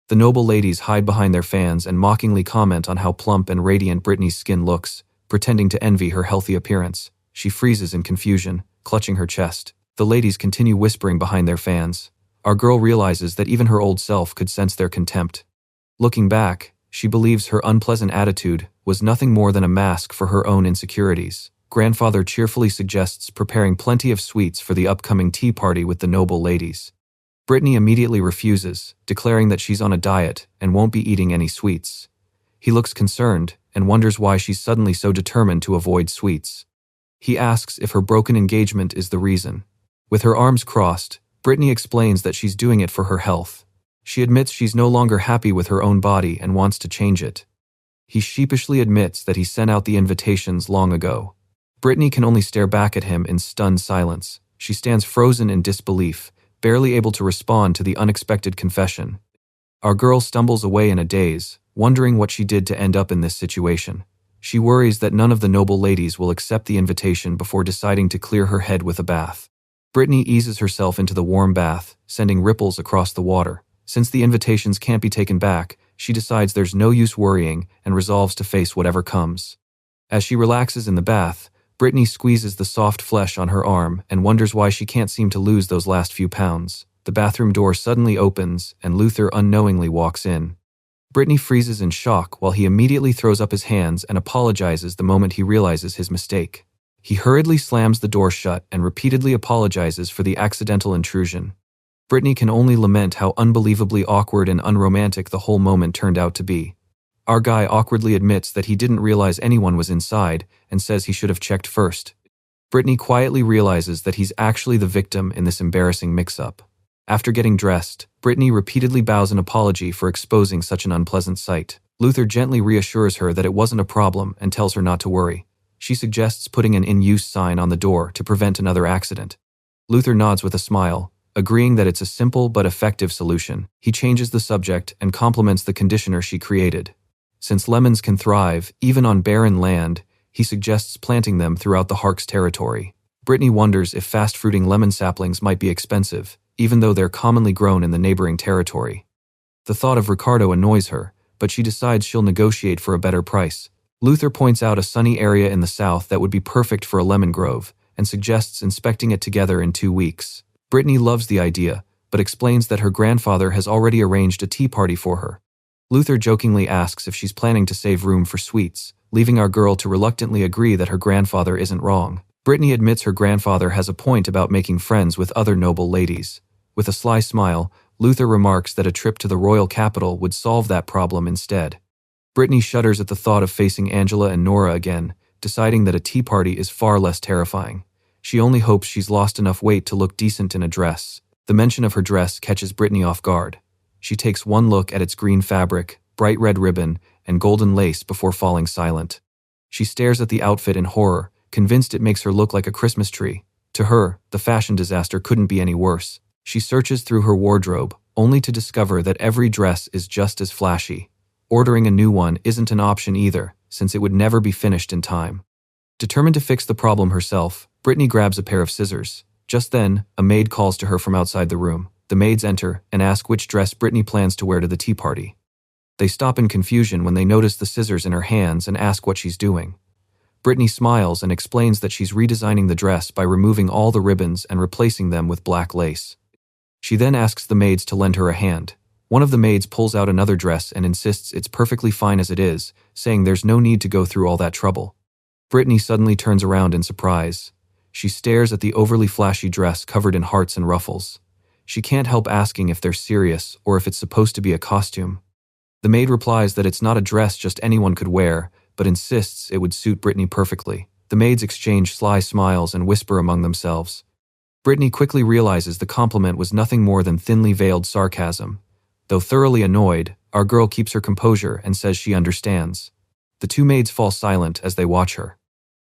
The noble ladies hide behind their fans and mockingly comment on how plump and radiant Britney's skin looks, pretending to envy her healthy appearance. She freezes in confusion, clutching her chest. The ladies continue whispering behind their fans. Our girl realizes that even her old self could sense their contempt. Looking back, she believes her unpleasant attitude was nothing more than a mask for her own insecurities. Grandfather cheerfully suggests preparing plenty of sweets for the upcoming tea party with the noble ladies. Britney immediately refuses, declaring that she's on a diet and won't be eating any sweets. He looks concerned and wonders why she's suddenly so determined to avoid sweets. He asks if her broken engagement is the reason. With her arms crossed, Britney explains that she's doing it for her health. She admits she's no longer happy with her own body and wants to change it. He sheepishly admits that he sent out the invitations long ago. Britney can only stare back at him in stunned silence. She stands frozen in disbelief, barely able to respond to the unexpected confession. Our girl stumbles away in a daze, wondering what she did to end up in this situation. She worries that none of the noble ladies will accept the invitation before deciding to clear her head with a bath. Britney eases herself into the warm bath, sending ripples across the water. Since the invitations can't be taken back, she decides there's no use worrying and resolves to face whatever comes. As she relaxes in the bath, Britney squeezes the soft flesh on her arm and wonders why she can't seem to lose those last few pounds. The bathroom door suddenly opens and Luther unknowingly walks in. Britney freezes in shock while he immediately throws up his hands and apologizes the moment he realizes his mistake. He hurriedly slams the door shut and repeatedly apologizes for the accidental intrusion. Britney can only lament how unbelievably awkward and unromantic the whole moment turned out to be. Our guy awkwardly admits that he didn't realize anyone was inside and says he should have checked first. Britney quietly realizes that he's actually the victim in this embarrassing mix-up. After getting dressed, Britney repeatedly bows an apology for exposing such an unpleasant sight. Luther gently reassures her that it wasn't a problem and tells her not to worry. She suggests putting an in-use sign on the door to prevent another accident. Luther nods with a smile, Agreeing that it's a simple but effective solution, he changes the subject and compliments the conditioner she created. Since lemons can thrive, even on barren land, he suggests planting them throughout the Hark's territory. Britney wonders if fast-fruiting lemon saplings might be expensive, even though they're commonly grown in the neighboring territory. The thought of Ricardo annoys her, but she decides she'll negotiate for a better price. Luther points out a sunny area in the south that would be perfect for a lemon grove, and suggests inspecting it together in 2 weeks. Britney loves the idea, but explains that her grandfather has already arranged a tea party for her. Luther jokingly asks if she's planning to save room for sweets, leaving our girl to reluctantly agree that her grandfather isn't wrong. Britney admits her grandfather has a point about making friends with other noble ladies. With a sly smile, Luther remarks that a trip to the royal capital would solve that problem instead. Britney shudders at the thought of facing Angela and Nora again, deciding that a tea party is far less terrifying. She only hopes she's lost enough weight to look decent in a dress. The mention of her dress catches Britney off guard. She takes one look at its green fabric, bright red ribbon, and golden lace before falling silent. She stares at the outfit in horror, convinced it makes her look like a Christmas tree. To her, the fashion disaster couldn't be any worse. She searches through her wardrobe, only to discover that every dress is just as flashy. Ordering a new one isn't an option either, since it would never be finished in time. Determined to fix the problem herself, Britney grabs a pair of scissors. Just then, a maid calls to her from outside the room. The maids enter and ask which dress Britney plans to wear to the tea party. They stop in confusion when they notice the scissors in her hands and ask what she's doing. Britney smiles and explains that she's redesigning the dress by removing all the ribbons and replacing them with black lace. She then asks the maids to lend her a hand. One of the maids pulls out another dress and insists it's perfectly fine as it is, saying there's no need to go through all that trouble. Britney suddenly turns around in surprise. She stares at the overly flashy dress covered in hearts and ruffles. She can't help asking if they're serious or if it's supposed to be a costume. The maid replies that it's not a dress just anyone could wear, but insists it would suit Britney perfectly. The maids exchange sly smiles and whisper among themselves. Britney quickly realizes the compliment was nothing more than thinly veiled sarcasm. Though thoroughly annoyed, our girl keeps her composure and says she understands. The two maids fall silent as they watch her.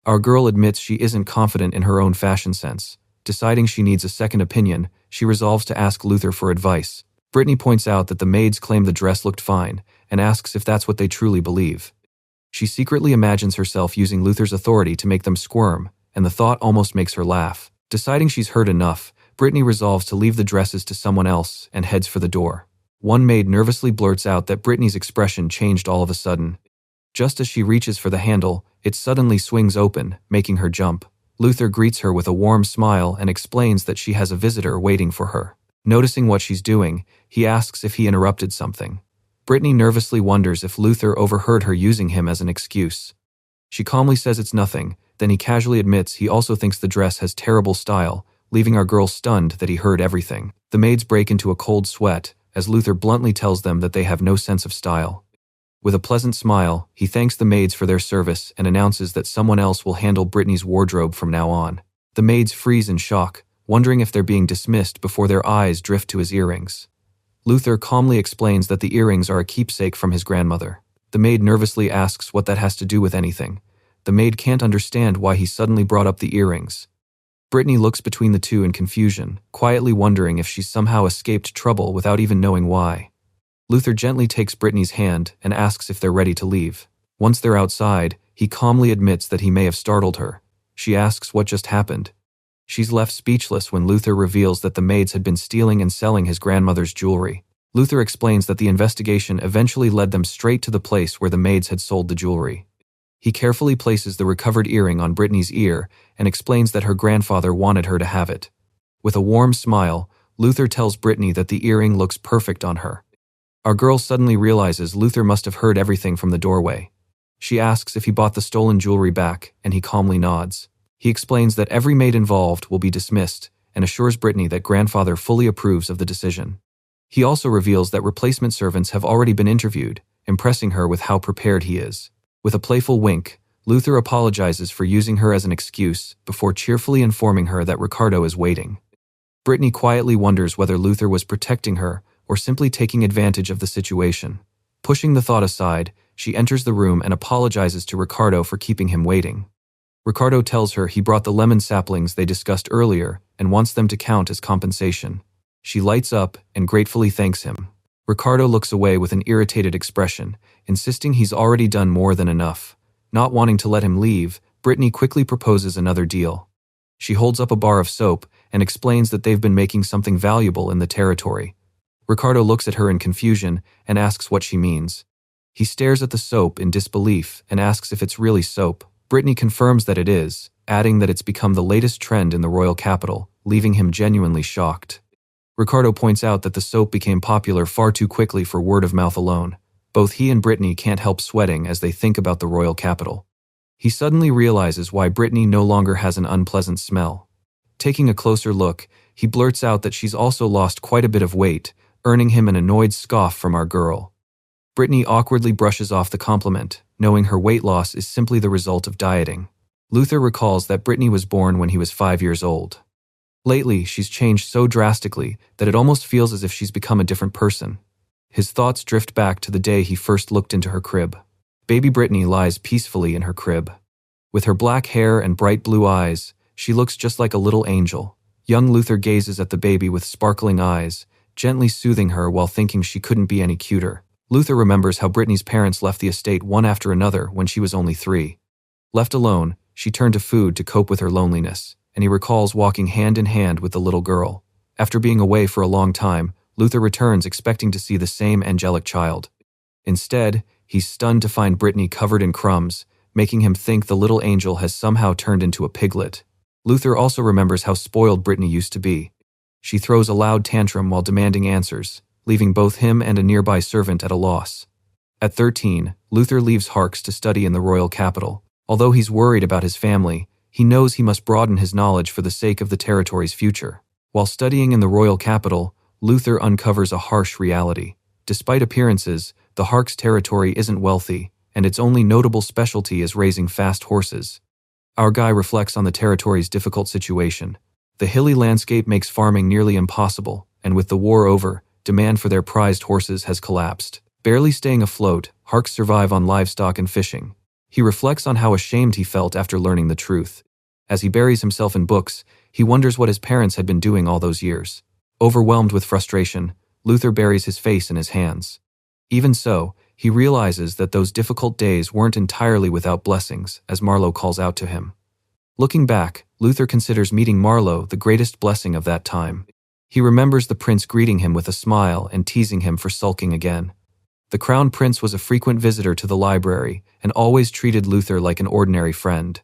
Our girl admits she isn't confident in her own fashion sense. Deciding she needs a second opinion, she resolves to ask Luther for advice. Britney points out that the maids claim the dress looked fine and asks if that's what they truly believe. She secretly imagines herself using Luther's authority to make them squirm, and the thought almost makes her laugh. Deciding she's heard enough, Britney resolves to leave the dresses to someone else and heads for the door. One maid nervously blurts out that Britney's expression changed all of a sudden. Just as she reaches for the handle, it suddenly swings open, making her jump. Luther greets her with a warm smile and explains that she has a visitor waiting for her. Noticing what she's doing, he asks if he interrupted something. Britney nervously wonders if Luther overheard her using him as an excuse. She calmly says it's nothing, then he casually admits he also thinks the dress has terrible style, leaving our girl stunned that he heard everything. The maids break into a cold sweat, as Luther bluntly tells them that they have no sense of style. With a pleasant smile, he thanks the maids for their service and announces that someone else will handle Britney's wardrobe from now on. The maids freeze in shock, wondering if they're being dismissed before their eyes drift to his earrings. Luther calmly explains that the earrings are a keepsake from his grandmother. The maid nervously asks what that has to do with anything. The maid can't understand why he suddenly brought up the earrings. Britney looks between the two in confusion, quietly wondering if she's somehow escaped trouble without even knowing why. Luther gently takes Britney's hand and asks if they're ready to leave. Once they're outside, he calmly admits that he may have startled her. She asks what just happened. She's left speechless when Luther reveals that the maids had been stealing and selling his grandmother's jewelry. Luther explains that the investigation eventually led them straight to the place where the maids had sold the jewelry. He carefully places the recovered earring on Britney's ear and explains that her grandfather wanted her to have it. With a warm smile, Luther tells Britney that the earring looks perfect on her. Our girl suddenly realizes Luther must have heard everything from the doorway. She asks if he bought the stolen jewelry back, and he calmly nods. He explains that every maid involved will be dismissed and assures Britney that grandfather fully approves of the decision. He also reveals that replacement servants have already been interviewed, impressing her with how prepared he is. With a playful wink, Luther apologizes for using her as an excuse before cheerfully informing her that Ricardo is waiting. Britney quietly wonders whether Luther was protecting her or simply taking advantage of the situation. Pushing the thought aside, she enters the room and apologizes to Ricardo for keeping him waiting. Ricardo tells her he brought the lemon saplings they discussed earlier and wants them to count as compensation. She lights up and gratefully thanks him. Ricardo looks away with an irritated expression, insisting he's already done more than enough. Not wanting to let him leave, Britney quickly proposes another deal. She holds up a bar of soap and explains that they've been making something valuable in the territory. Ricardo looks at her in confusion and asks what she means. He stares at the soap in disbelief and asks if it's really soap. Britney confirms that it is, adding that it's become the latest trend in the royal capital, leaving him genuinely shocked. Ricardo points out that the soap became popular far too quickly for word of mouth alone. Both he and Britney can't help sweating as they think about the royal capital. He suddenly realizes why Britney no longer has an unpleasant smell. Taking a closer look, he blurts out that she's also lost quite a bit of weight, earning him an annoyed scoff from our girl. Britney awkwardly brushes off the compliment, knowing her weight loss is simply the result of dieting. Luther recalls that Britney was born when he was 5 years old. Lately, she's changed so drastically that it almost feels as if she's become a different person. His thoughts drift back to the day he first looked into her crib. Baby Britney lies peacefully in her crib. With her black hair and bright blue eyes, she looks just like a little angel. Young Luther gazes at the baby with sparkling eyes, gently soothing her while thinking she couldn't be any cuter. Luther remembers how Britney's parents left the estate one after another when she was only 3. Left alone, she turned to food to cope with her loneliness, and he recalls walking hand in hand with the little girl. After being away for a long time, Luther returns expecting to see the same angelic child. Instead, he's stunned to find Britney covered in crumbs, making him think the little angel has somehow turned into a piglet. Luther also remembers how spoiled Britney used to be. She throws a loud tantrum while demanding answers, leaving both him and a nearby servant at a loss. At 13, Luther leaves Harks to study in the royal capital. Although he's worried about his family, he knows he must broaden his knowledge for the sake of the territory's future. While studying in the royal capital, Luther uncovers a harsh reality. Despite appearances, the Harks territory isn't wealthy, and its only notable specialty is raising fast horses. Our guy reflects on the territory's difficult situation. The hilly landscape makes farming nearly impossible, and with the war over, demand for their prized horses has collapsed. Barely staying afloat, Harks survive on livestock and fishing. He reflects on how ashamed he felt after learning the truth. As he buries himself in books, he wonders what his parents had been doing all those years. Overwhelmed with frustration, Luther buries his face in his hands. Even so, he realizes that those difficult days weren't entirely without blessings, as Marlowe calls out to him. Looking back, Luther considers meeting Marlowe the greatest blessing of that time. He remembers the prince greeting him with a smile and teasing him for sulking again. The crown prince was a frequent visitor to the library and always treated Luther like an ordinary friend.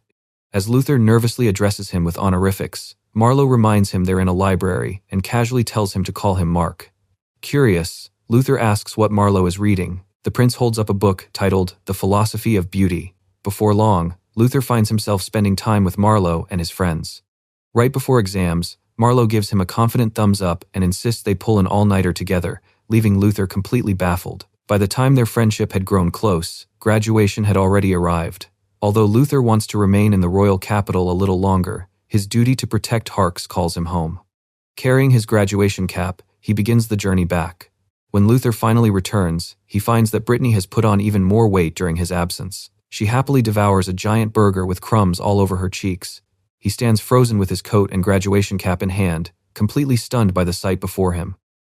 As Luther nervously addresses him with honorifics, Marlowe reminds him they're in a library and casually tells him to call him Mark. Curious, Luther asks what Marlowe is reading. The prince holds up a book titled The Philosophy of Beauty. Before long, Luther finds himself spending time with Marlowe and his friends. Right before exams, Marlowe gives him a confident thumbs up and insists they pull an all-nighter together, leaving Luther completely baffled. By the time their friendship had grown close, graduation had already arrived. Although Luther wants to remain in the royal capital a little longer, his duty to protect Harks calls him home. Carrying his graduation cap, he begins the journey back. When Luther finally returns, he finds that Britney has put on even more weight during his absence. She happily devours a giant burger with crumbs all over her cheeks. He stands frozen with his coat and graduation cap in hand, completely stunned by the sight before him.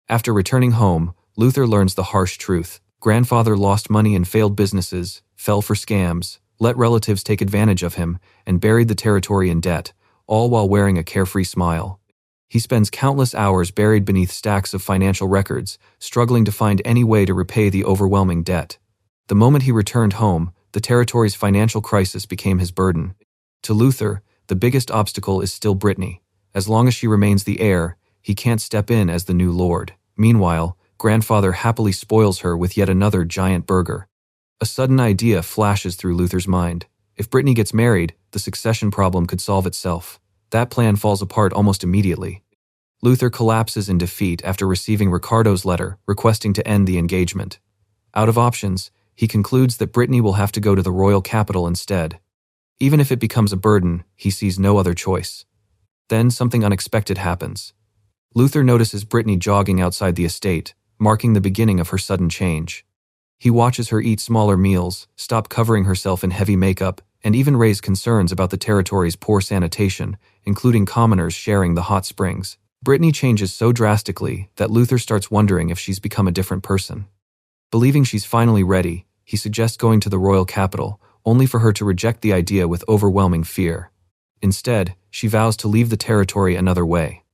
After returning home, Luther learns the harsh truth. Grandfather lost money in failed businesses, fell for scams, let relatives take advantage of him, and buried the territory in debt, all while wearing a carefree smile. He spends countless hours buried beneath stacks of financial records, struggling to find any way to repay the overwhelming debt. The moment he returned home, the territory's financial crisis became his burden. To Luther, the biggest obstacle is still Britney. As long as she remains the heir, he can't step in as the new lord. Meanwhile, grandfather happily spoils her with yet another giant burger. A sudden idea flashes through Luther's mind. If Britney gets married, the succession problem could solve itself. That plan falls apart almost immediately. Luther collapses in defeat after receiving Ricardo's letter requesting to end the engagement. Out of options, he concludes that Britney will have to go to the royal capital instead. Even if it becomes a burden, he sees no other choice. Then something unexpected happens. Luther notices Britney jogging outside the estate, marking the beginning of her sudden change. He watches her eat smaller meals, stop covering herself in heavy makeup, and even raise concerns about the territory's poor sanitation, including commoners sharing the hot springs. Britney changes so drastically that Luther starts wondering if she's become a different person. Believing she's finally ready, he suggests going to the royal capital, only for her to reject the idea with overwhelming fear. Instead, she vows to leave the territory another way.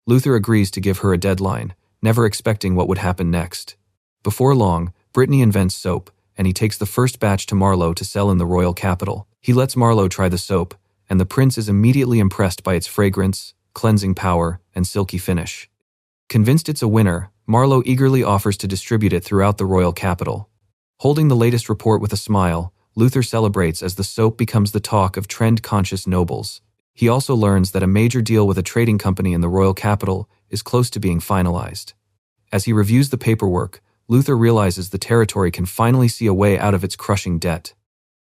Luther agrees to give her a deadline, never expecting what would happen next. Before long, Britney invents soap, and he takes the first batch to Marlowe to sell in the royal capital. He lets Marlowe try the soap, and the prince is immediately impressed by its fragrance, cleansing power, and silky finish. Convinced it's a winner, Marlowe eagerly offers to distribute it throughout the royal capital. Holding the latest report with a smile, Luther celebrates as the soap becomes the talk of trend-conscious nobles. He also learns that a major deal with a trading company in the royal capital is close to being finalized. As he reviews the paperwork, Luther realizes the territory can finally see a way out of its crushing debt.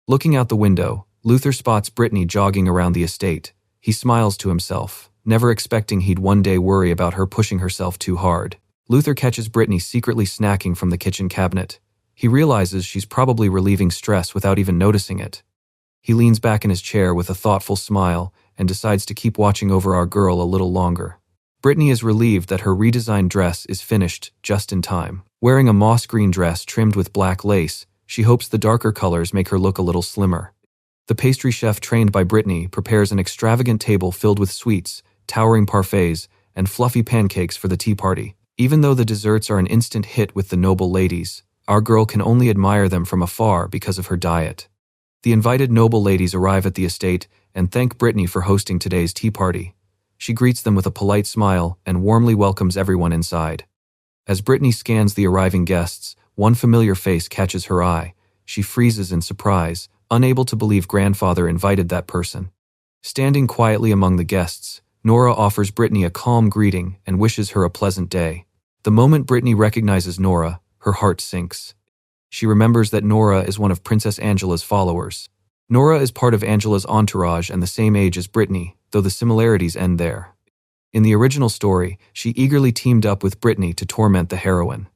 Looking out the window, Luther spots Britney jogging around the estate. He smiles to himself, never expecting he'd one day worry about her pushing herself too hard. Luther catches Britney secretly snacking from the kitchen cabinet. He realizes she's probably relieving stress without even noticing it. He leans back in his chair with a thoughtful smile and decides to keep watching over our girl a little longer. Britney is relieved that her redesigned dress is finished just in time. Wearing a moss green dress trimmed with black lace, she hopes the darker colors make her look a little slimmer. The pastry chef trained by Britney prepares an extravagant table filled with sweets, towering parfaits, and fluffy pancakes for the tea party. Even though the desserts are an instant hit with the noble ladies, our girl can only admire them from afar because of her diet. The invited noble ladies arrive at the estate and thank Britney for hosting today's tea party. She greets them with a polite smile and warmly welcomes everyone inside. As Britney scans the arriving guests, one familiar face catches her eye. She freezes in surprise, unable to believe grandfather invited that person. Standing quietly among the guests, Nora offers Britney a calm greeting and wishes her a pleasant day. The moment Britney recognizes Nora, her heart sinks. She remembers that Nora is one of Princess Angela's followers. Nora is part of Angela's entourage and the same age as Britney, though the similarities end there. In the original story, she eagerly teamed up with Britney to torment the heroine.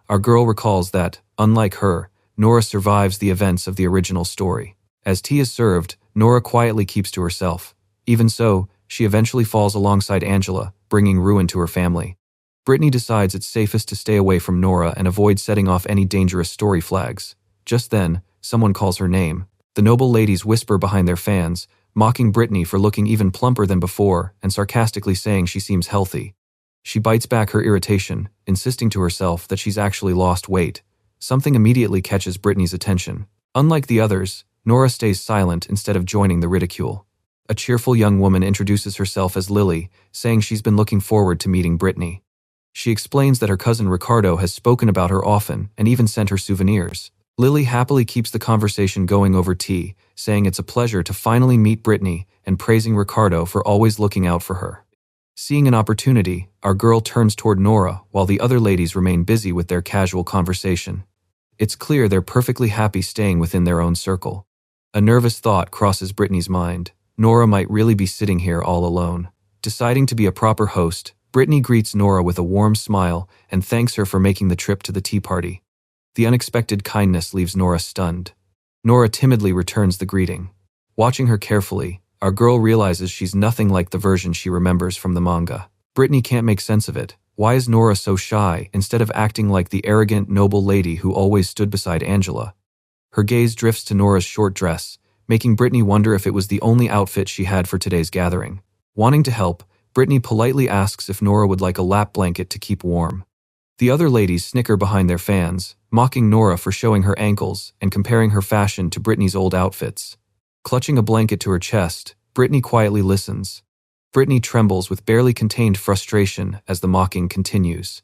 Our girl recalls that, unlike her, Nora survives the events of the original story. As tea is served, Nora quietly keeps to herself. Even so, she eventually falls alongside Angela, bringing ruin to her family. Britney decides it's safest to stay away from Nora and avoid setting off any dangerous story flags. Just then, someone calls her name. The noble ladies whisper behind their fans, mocking Britney for looking even plumper than before and sarcastically saying she seems healthy. She bites back her irritation, insisting to herself that she's actually lost weight. Something immediately catches Britney's attention. Unlike the others, Nora stays silent instead of joining the ridicule. A cheerful young woman introduces herself as Lily, saying she's been looking forward to meeting Britney. She explains that her cousin Ricardo has spoken about her often and even sent her souvenirs. Lily happily keeps the conversation going over tea, saying it's a pleasure to finally meet Britney and praising Ricardo for always looking out for her. Seeing an opportunity, our girl turns toward Nora while the other ladies remain busy with their casual conversation. It's clear they're perfectly happy staying within their own circle. A nervous thought crosses Britney's mind. Nora might really be sitting here all alone. Deciding to be a proper host, Britney greets Nora with a warm smile and thanks her for making the trip to the tea party. The unexpected kindness leaves Nora stunned. Nora timidly returns the greeting. Watching her carefully, our girl realizes she's nothing like the version she remembers from the manga. Britney can't make sense of it. Why is Nora so shy instead of acting like the arrogant, noble lady who always stood beside Angela? Her gaze drifts to Nora's short dress, making Britney wonder if it was the only outfit she had for today's gathering. Wanting to help, Britney politely asks if Nora would like a lap blanket to keep warm. The other ladies snicker behind their fans, mocking Nora for showing her ankles and comparing her fashion to Britney's old outfits. Clutching a blanket to her chest, Britney quietly listens. Britney trembles with barely contained frustration as the mocking continues.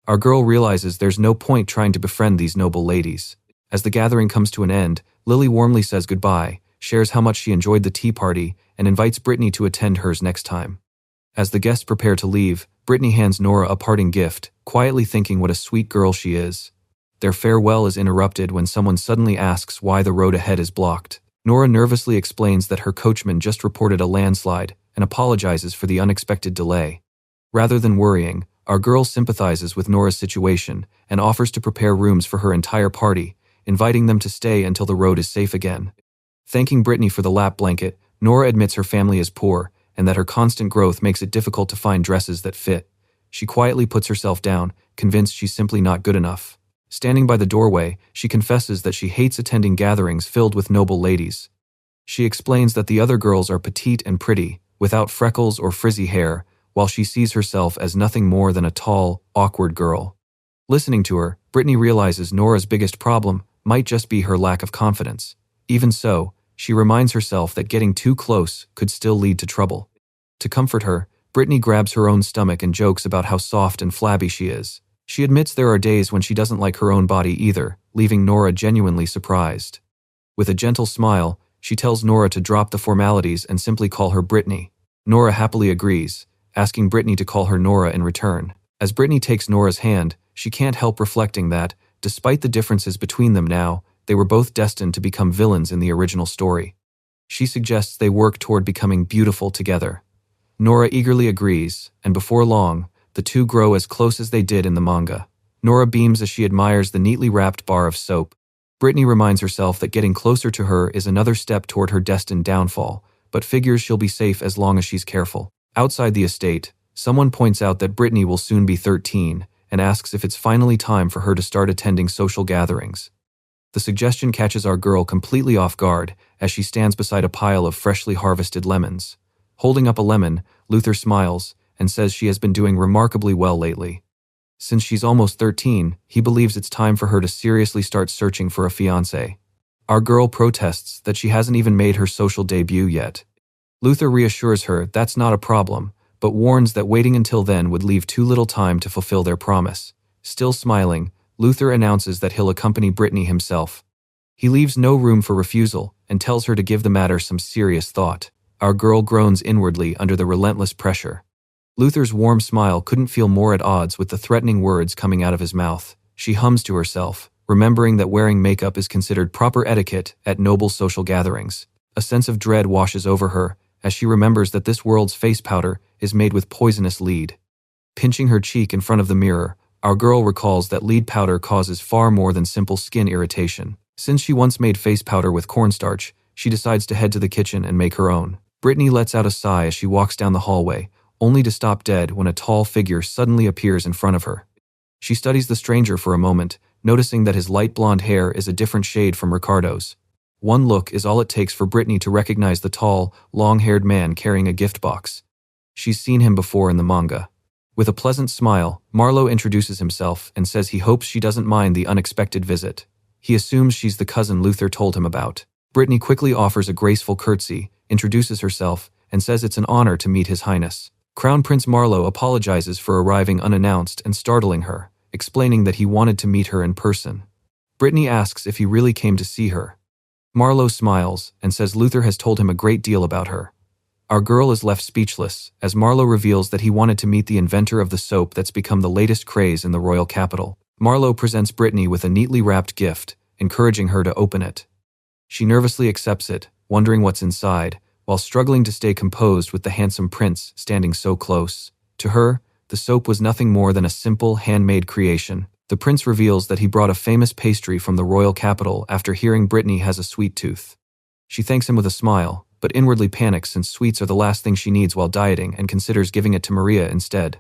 Our girl realizes there's no point trying to befriend these noble ladies. As the gathering comes to an end, Lily warmly says goodbye, shares how much she enjoyed the tea party, and invites Britney to attend hers next time. As the guests prepare to leave, Britney hands Nora a parting gift, quietly thinking what a sweet girl she is. Their farewell is interrupted when someone suddenly asks why the road ahead is blocked. Nora nervously explains that her coachman just reported a landslide and apologizes for the unexpected delay. Rather than worrying, our girl sympathizes with Nora's situation and offers to prepare rooms for her entire party, inviting them to stay until the road is safe again. Thanking Britney for the lap blanket, Nora admits her family is poor and that her constant growth makes it difficult to find dresses that fit. she quietly puts herself down, convinced she's simply not good enough. Standing by the doorway, she confesses that she hates attending gatherings filled with noble ladies. She explains that the other girls are petite and pretty, without freckles or frizzy hair, while she sees herself as nothing more than a tall, awkward girl. Listening to her, Britney realizes Nora's biggest problem might just be her lack of confidence. Even so, she reminds herself that getting too close could still lead to trouble. To comfort her, Britney grabs her own stomach and jokes about how soft and flabby she is. She admits there are days when she doesn't like her own body either, leaving Nora genuinely surprised. With a gentle smile, she tells Nora to drop the formalities and simply call her Britney. Nora happily agrees, asking Britney to call her Nora in return. As Britney takes Nora's hand, she can't help reflecting that, despite the differences between them now, they were both destined to become villains in the original story. She suggests they work toward becoming beautiful together. Nora eagerly agrees, and before long, the two grow as close as they did in the manga. Nora beams as she admires the neatly wrapped bar of soap. Britney reminds herself that getting closer to her is another step toward her destined downfall, but figures she'll be safe as long as she's careful. Outside the estate, someone points out that Britney will soon be 13 and asks if it's finally time for her to start attending social gatherings. The suggestion catches our girl completely off guard as she stands beside a pile of freshly harvested lemons. Holding up a lemon, Luther smiles and says she has been doing remarkably well lately. Since she's almost 13, he believes it's time for her to seriously start searching for a fiancé. Our girl protests that she hasn't even made her social debut yet. Luther reassures her that's not a problem, but warns that waiting until then would leave too little time to fulfill their promise. Still smiling, Luther announces that he'll accompany Britney himself. He leaves no room for refusal and tells her to give the matter some serious thought. Our girl groans inwardly under the relentless pressure. Luther's warm smile couldn't feel more at odds with the threatening words coming out of his mouth. She hums to herself, remembering that wearing makeup is considered proper etiquette at noble social gatherings. A sense of dread washes over her as she remembers that this world's face powder is made with poisonous lead. Pinching her cheek in front of the mirror, our girl recalls that lead powder causes far more than simple skin irritation. Since she once made face powder with cornstarch, she decides to head to the kitchen and make her own. Britney lets out a sigh as she walks down the hallway, only to stop dead when a tall figure suddenly appears in front of her. She studies the stranger for a moment, noticing that his light blonde hair is a different shade from Ricardo's. One look is all it takes for Britney to recognize the tall, long-haired man carrying a gift box. She's seen him before in the manga. With a pleasant smile, Marlowe introduces himself and says he hopes she doesn't mind the unexpected visit. He assumes she's the cousin Luther told him about. Britney quickly offers a graceful curtsy, introduces herself, and says it's an honor to meet His Highness. Crown Prince Marlowe apologizes for arriving unannounced and startling her, explaining that he wanted to meet her in person. Britney asks if he really came to see her. Marlowe smiles and says Luther has told him a great deal about her. Our girl is left speechless as Marlowe reveals that he wanted to meet the inventor of the soap that's become the latest craze in the royal capital. Marlowe presents Britney with a neatly wrapped gift, encouraging her to open it. She nervously accepts it, wondering what's inside, while struggling to stay composed with the handsome prince standing so close. To her, the soap was nothing more than a simple, handmade creation. The prince reveals that he brought a famous pastry from the royal capital after hearing Britney has a sweet tooth. She thanks him with a smile, but inwardly panics since sweets are the last thing she needs while dieting and considers giving it to Maria instead.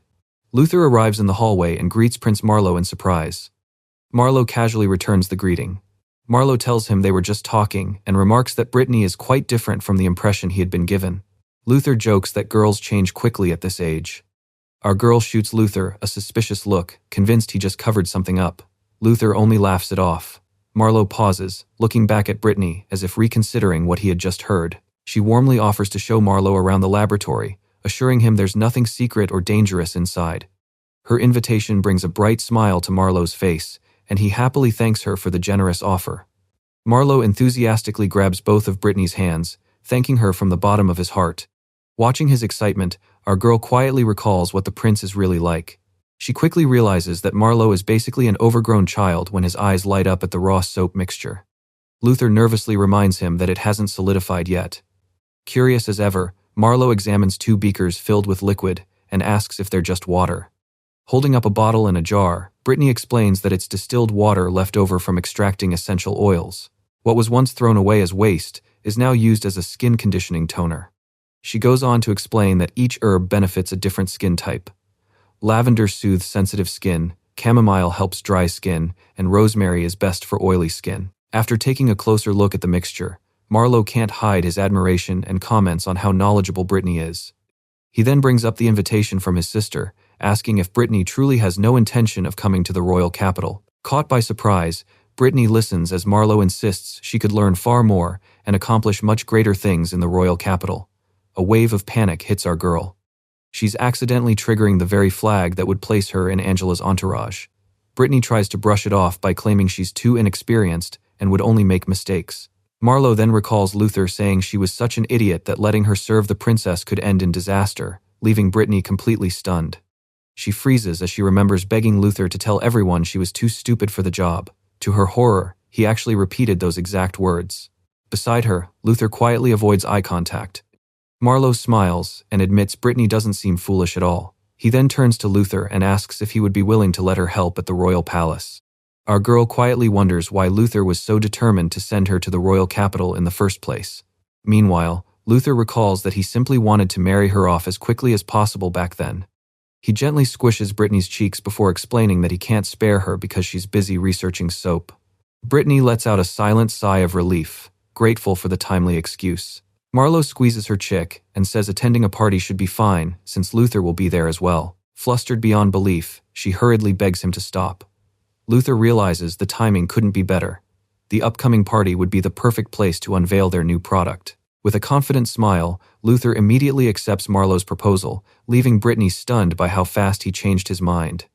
Luther arrives in the hallway and greets Prince Marlowe in surprise. Marlowe casually returns the greeting. Marlowe tells him they were just talking and remarks that Britney is quite different from the impression he had been given. Luther jokes that girls change quickly at this age. Our girl shoots Luther a suspicious look, convinced he just covered something up. Luther only laughs it off. Marlowe pauses, looking back at Britney as if reconsidering what he had just heard. She warmly offers to show Marlowe around the laboratory, assuring him there's nothing secret or dangerous inside. Her invitation brings a bright smile to Marlowe's face, and he happily thanks her for the generous offer. Marlowe enthusiastically grabs both of Britney's hands, thanking her from the bottom of his heart. Watching his excitement, our girl quietly recalls what the prince is really like. She quickly realizes that Marlowe is basically an overgrown child when his eyes light up at the raw soap mixture. Luther nervously reminds him that it hasn't solidified yet. Curious as ever, Marlowe examines 2 beakers filled with liquid and asks if they're just water. Holding up a bottle and a jar, Britney explains that it's distilled water left over from extracting essential oils. What was once thrown away as waste is now used as a skin conditioning toner. She goes on to explain that each herb benefits a different skin type. Lavender soothes sensitive skin, chamomile helps dry skin, and rosemary is best for oily skin. After taking a closer look at the mixture, Marlowe can't hide his admiration and comments on how knowledgeable Britney is. He then brings up the invitation from his sister, asking if Britney truly has no intention of coming to the royal capital. Caught by surprise, Britney listens as Marlowe insists she could learn far more and accomplish much greater things in the royal capital. A wave of panic hits our girl. She's accidentally triggering the very flag that would place her in Angela's entourage. Britney tries to brush it off by claiming she's too inexperienced and would only make mistakes. Marlowe then recalls Luther saying she was such an idiot that letting her serve the princess could end in disaster, leaving Britney completely stunned. She freezes as she remembers begging Luther to tell everyone she was too stupid for the job. To her horror, he actually repeated those exact words. Beside her, Luther quietly avoids eye contact. Marlowe smiles and admits Britney doesn't seem foolish at all. He then turns to Luther and asks if he would be willing to let her help at the royal palace. Our girl quietly wonders why Luther was so determined to send her to the royal capital in the first place. Meanwhile, Luther recalls that he simply wanted to marry her off as quickly as possible back then. He gently squishes Britney's cheeks before explaining that he can't spare her because she's busy researching soap. Britney lets out a silent sigh of relief, grateful for the timely excuse. Marlowe squeezes her chick and says attending a party should be fine since Luther will be there as well. Flustered beyond belief, she hurriedly begs him to stop. Luther realizes the timing couldn't be better. The upcoming party would be the perfect place to unveil their new product. With a confident smile, Luther immediately accepts Marlowe's proposal, leaving Britney stunned by how fast he changed his mind.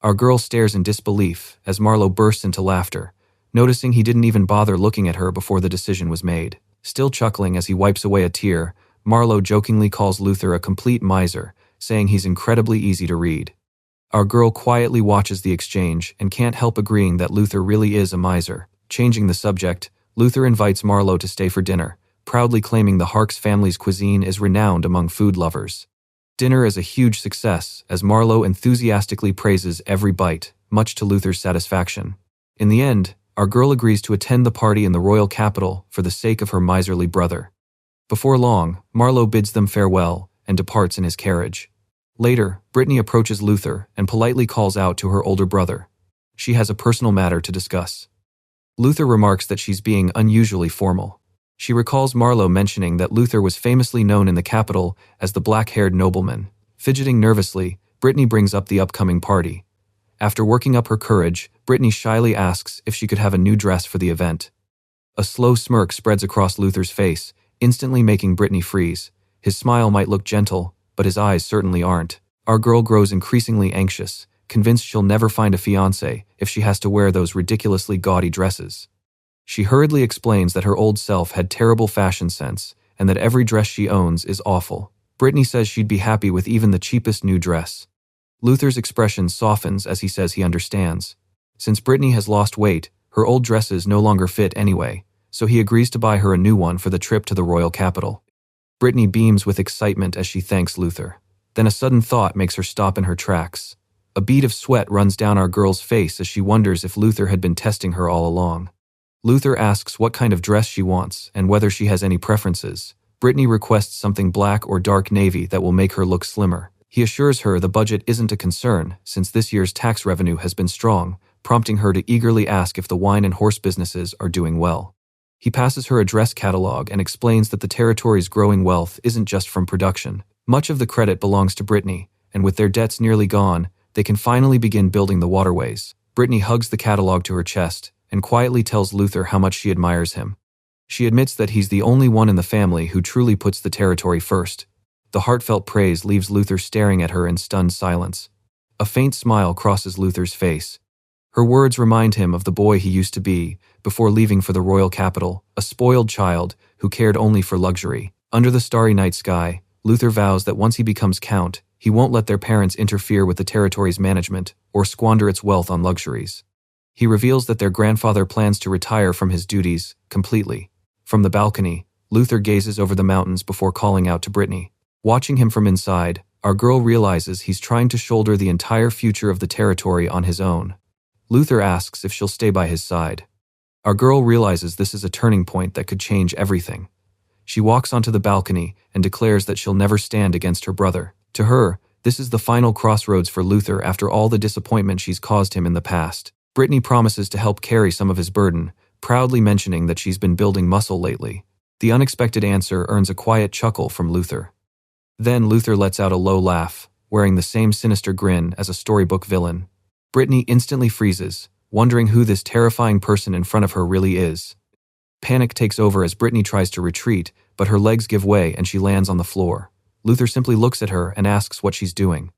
Our girl stares in disbelief as Marlowe bursts into laughter, noticing he didn't even bother looking at her before the decision was made. Still chuckling as he wipes away a tear, Marlowe jokingly calls Luther a complete miser, saying he's incredibly easy to read. Our girl quietly watches the exchange and can't help agreeing that Luther really is a miser. Changing the subject, Luther invites Marlowe to stay for dinner, proudly claiming the Harks family's cuisine is renowned among food lovers. Dinner is a huge success as Marlowe enthusiastically praises every bite, much to Luther's satisfaction. In the end, our girl agrees to attend the party in the royal capital for the sake of her miserly brother. Before long, Marlowe bids them farewell and departs in his carriage. Later, Britney approaches Luther and politely calls out to her older brother. She has a personal matter to discuss. Luther remarks that she's being unusually formal. She recalls Marlowe mentioning that Luther was famously known in the capital as the black-haired nobleman. Fidgeting nervously, Britney brings up the upcoming party. After working up her courage, Britney shyly asks if she could have a new dress for the event. A slow smirk spreads across Luther's face, instantly making Britney freeze. His smile might look gentle, but his eyes certainly aren't. Our girl grows increasingly anxious, convinced she'll never find a fiancé if she has to wear those ridiculously gaudy dresses. She hurriedly explains that her old self had terrible fashion sense and that every dress she owns is awful. Britney says she'd be happy with even the cheapest new dress. Luther's expression softens as he says he understands. Since Britney has lost weight, her old dresses no longer fit anyway, so he agrees to buy her a new one for the trip to the royal capital. Britney beams with excitement as she thanks Luther. Then a sudden thought makes her stop in her tracks. A bead of sweat runs down our girl's face as she wonders if Luther had been testing her all along. Luther asks what kind of dress she wants and whether she has any preferences. Britney requests something black or dark navy that will make her look slimmer. He assures her the budget isn't a concern since this year's tax revenue has been strong, prompting her to eagerly ask if the wine and horse businesses are doing well. He passes her a dress catalog and explains that the territory's growing wealth isn't just from production. Much of the credit belongs to Britney, and with their debts nearly gone, they can finally begin building the waterways. Britney hugs the catalog to her chest and quietly tells Luther how much she admires him. She admits that he's the only one in the family who truly puts the territory first. The heartfelt praise leaves Luther staring at her in stunned silence. A faint smile crosses Luther's face. Her words remind him of the boy he used to be before leaving for the royal capital, a spoiled child who cared only for luxury. Under the starry night sky, Luther vows that once he becomes count, he won't let their parents interfere with the territory's management or squander its wealth on luxuries. He reveals that their grandfather plans to retire from his duties completely. From the balcony, Luther gazes over the mountains before calling out to Britney. Watching him from inside, our girl realizes he's trying to shoulder the entire future of the territory on his own. Luther asks if she'll stay by his side. Our girl realizes this is a turning point that could change everything. She walks onto the balcony and declares that she'll never stand against her brother. To her, This is the final crossroads for Luther after all the disappointment she's caused him in the past. Britney promises to help carry some of his burden, proudly mentioning that she's been building muscle lately. The unexpected answer earns a quiet chuckle from Luther. Then Luther lets out a low laugh, wearing the same sinister grin as a storybook villain. Britney instantly freezes, wondering who this terrifying person in front of her really is. Panic takes over as Britney tries to retreat, but her legs give way and she lands on the floor. Luther simply looks at her and asks what she's doing.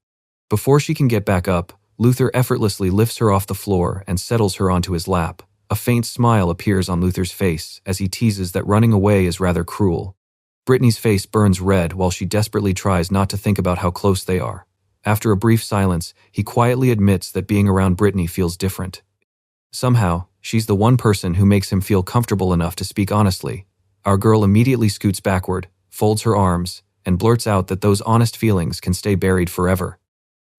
Before she can get back up, Luther effortlessly lifts her off the floor and settles her onto his lap. A faint smile appears on Luther's face as he teases that running away is rather cruel. Britney's face burns red while she desperately tries not to think about how close they are. After a brief silence, he quietly admits that being around Britney feels different. Somehow, she's the one person who makes him feel comfortable enough to speak honestly. Our girl immediately scoots backward, folds her arms, and blurts out that those honest feelings can stay buried forever.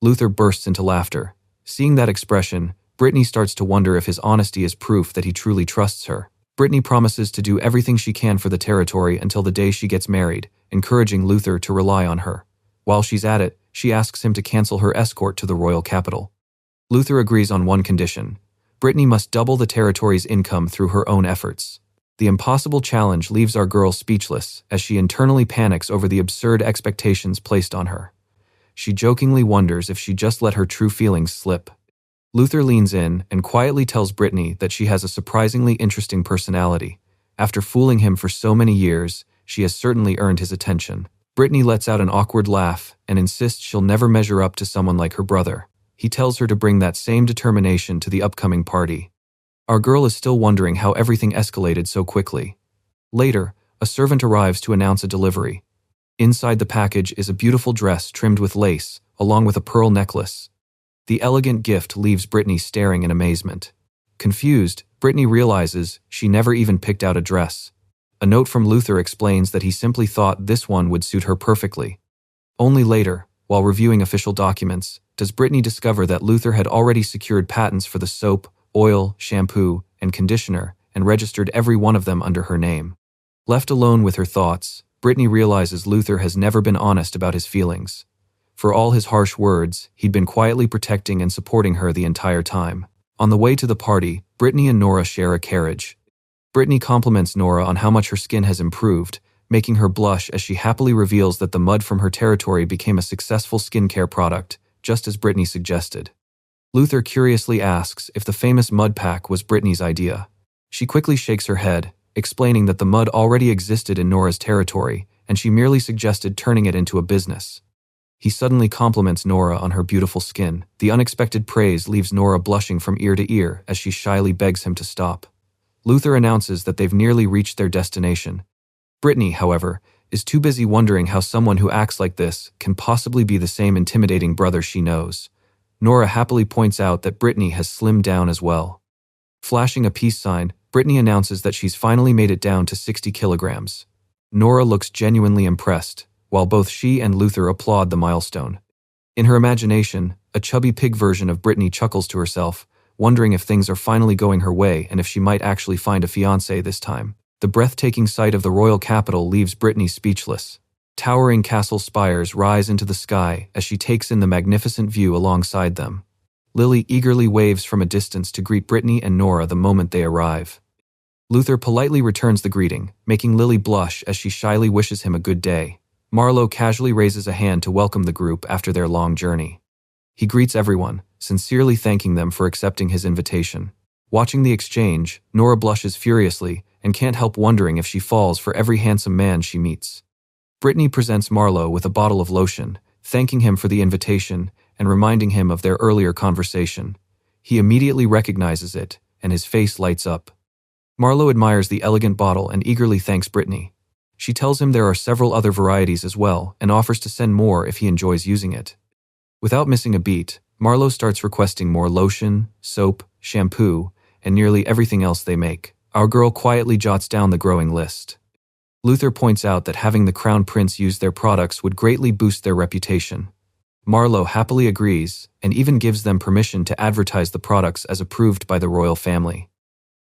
Luther bursts into laughter. Seeing that expression, Britney starts to wonder if his honesty is proof that he truly trusts her. Britney promises to do everything she can for the territory until the day she gets married, encouraging Luther to rely on her. While she's at it, she asks him to cancel her escort to the royal capital. Luther agrees on one condition. Britney must double the territory's income through her own efforts. The impossible challenge leaves our girl speechless as she internally panics over the absurd expectations placed on her. She jokingly wonders if she just let her true feelings slip. Luther leans in and quietly tells Britney that she has a surprisingly interesting personality. After fooling him for so many years, she has certainly earned his attention. Britney lets out an awkward laugh and insists she'll never measure up to someone like her brother. He tells her to bring that same determination to the upcoming party. Our girl is still wondering how everything escalated so quickly. Later, a servant arrives to announce a delivery. Inside the package is a beautiful dress trimmed with lace, along with a pearl necklace. The elegant gift leaves Britney staring in amazement. Confused, Britney realizes she never even picked out a dress. A note from Luther explains that he simply thought this one would suit her perfectly. Only later, while reviewing official documents, does Britney discover that Luther had already secured patents for the soap, oil, shampoo, and conditioner, and registered every one of them under her name. Left alone with her thoughts, Britney realizes Luther has never been honest about his feelings. For all his harsh words, he'd been quietly protecting and supporting her the entire time. On the way to the party, Britney and Nora share a carriage. Britney compliments Nora on how much her skin has improved, making her blush as she happily reveals that the mud from her territory became a successful skincare product, just as Britney suggested. Luther curiously asks if the famous mud pack was Britney's idea. She quickly shakes her head, explaining that the mud already existed in Nora's territory, and she merely suggested turning it into a business. He suddenly compliments Nora on her beautiful skin. The unexpected praise leaves Nora blushing from ear to ear as she shyly begs him to stop. Luther announces that they've nearly reached their destination. Britney, however, is too busy wondering how someone who acts like this can possibly be the same intimidating brother she knows. Nora happily points out that Britney has slimmed down as well. Flashing a peace sign, Britney announces that she's finally made it down to 60 kilograms. Nora looks genuinely impressed, while both she and Luther applaud the milestone. In her imagination, a chubby pig version of Britney chuckles to herself, wondering if things are finally going her way and if she might actually find a fiancé this time. The breathtaking sight of the royal capital leaves Britney speechless. Towering castle spires rise into the sky as she takes in the magnificent view alongside them. Lily eagerly waves from a distance to greet Britney and Nora the moment they arrive. Luther politely returns the greeting, making Lily blush as she shyly wishes him a good day. Marlowe casually raises a hand to welcome the group after their long journey. He greets everyone, sincerely thanking them for accepting his invitation. Watching the exchange, Nora blushes furiously and can't help wondering if she falls for every handsome man she meets. Britney presents Marlowe with a bottle of lotion, thanking him for the invitation and reminding him of their earlier conversation. He immediately recognizes it, and his face lights up. Marlowe admires the elegant bottle and eagerly thanks Britney. She tells him there are several other varieties as well and offers to send more if he enjoys using it. Without missing a beat, Marlowe starts requesting more lotion, soap, shampoo, and nearly everything else they make. Our girl quietly jots down the growing list. Luther points out that having the Crown Prince use their products would greatly boost their reputation. Marlowe happily agrees and even gives them permission to advertise the products as approved by the royal family.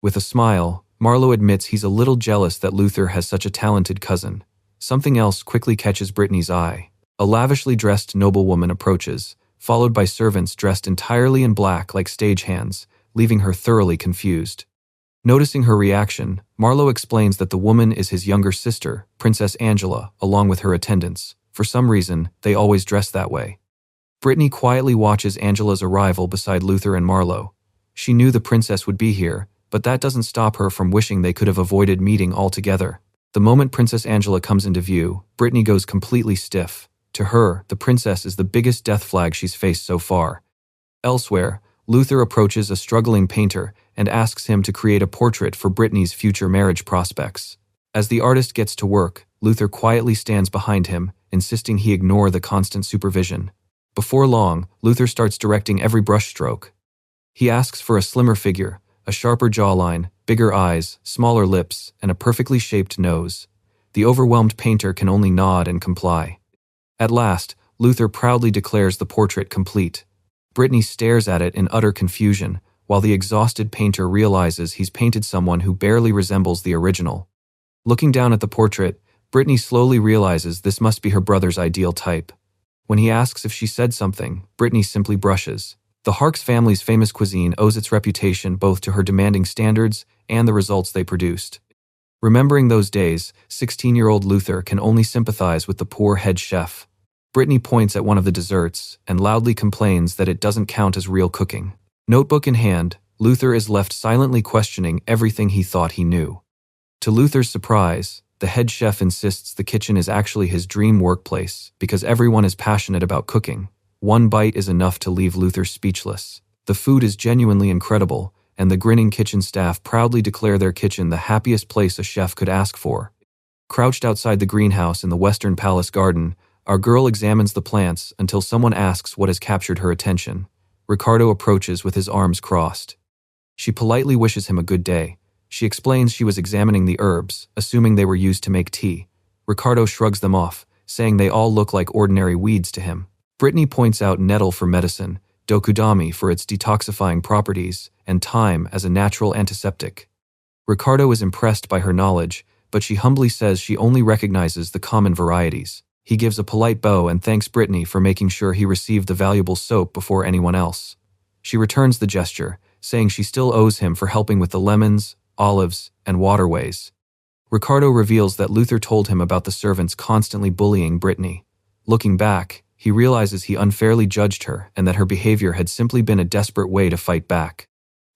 With a smile, Marlowe admits he's a little jealous that Luther has such a talented cousin. Something else quickly catches Britney's eye. A lavishly dressed noblewoman approaches, followed by servants dressed entirely in black like stagehands, leaving her thoroughly confused. Noticing her reaction, Marlowe explains that the woman is his younger sister, Princess Angela, along with her attendants. For some reason, they always dress that way. Britney quietly watches Angela's arrival beside Luther and Marlowe. She knew the princess would be here, but that doesn't stop her from wishing they could have avoided meeting altogether. The moment Princess Angela comes into view, Britney goes completely stiff. To her, the princess is the biggest death flag she's faced so far. Elsewhere, Luther approaches a struggling painter and asks him to create a portrait for Britney's future marriage prospects. As the artist gets to work, Luther quietly stands behind him, insisting he ignore the constant supervision. Before long, Luther starts directing every brushstroke. He asks for a slimmer figure, a sharper jawline, bigger eyes, smaller lips, and a perfectly shaped nose. The overwhelmed painter can only nod and comply. At last, Luther proudly declares the portrait complete. Britney stares at it in utter confusion, while the exhausted painter realizes he's painted someone who barely resembles the original. Looking down at the portrait, Britney slowly realizes this must be her brother's ideal type. When he asks if she said something, Britney simply brushes. The Harks family's famous cuisine owes its reputation both to her demanding standards and the results they produced. Remembering those days, 16-year-old Luther can only sympathize with the poor head chef. Britney points at one of the desserts and loudly complains that it doesn't count as real cooking. Notebook in hand, Luther is left silently questioning everything he thought he knew. To Luther's surprise, the head chef insists the kitchen is actually his dream workplace because everyone is passionate about cooking. One bite is enough to leave Luther speechless. The food is genuinely incredible, and the grinning kitchen staff proudly declare their kitchen the happiest place a chef could ask for. Crouched outside the greenhouse in the Western Palace garden, our girl examines the plants until someone asks what has captured her attention. Ricardo approaches with his arms crossed. She politely wishes him a good day. She explains she was examining the herbs, assuming they were used to make tea. Ricardo shrugs them off, saying they all look like ordinary weeds to him. Britney points out nettle for medicine, dokudami for its detoxifying properties, and thyme as a natural antiseptic. Ricardo is impressed by her knowledge, but she humbly says she only recognizes the common varieties. He gives a polite bow and thanks Britney for making sure he received the valuable soap before anyone else. She returns the gesture, saying she still owes him for helping with the lemons, olives, and waterways. Ricardo reveals that Luther told him about the servants constantly bullying Britney. Looking back, he realizes he unfairly judged her and that her behavior had simply been a desperate way to fight back.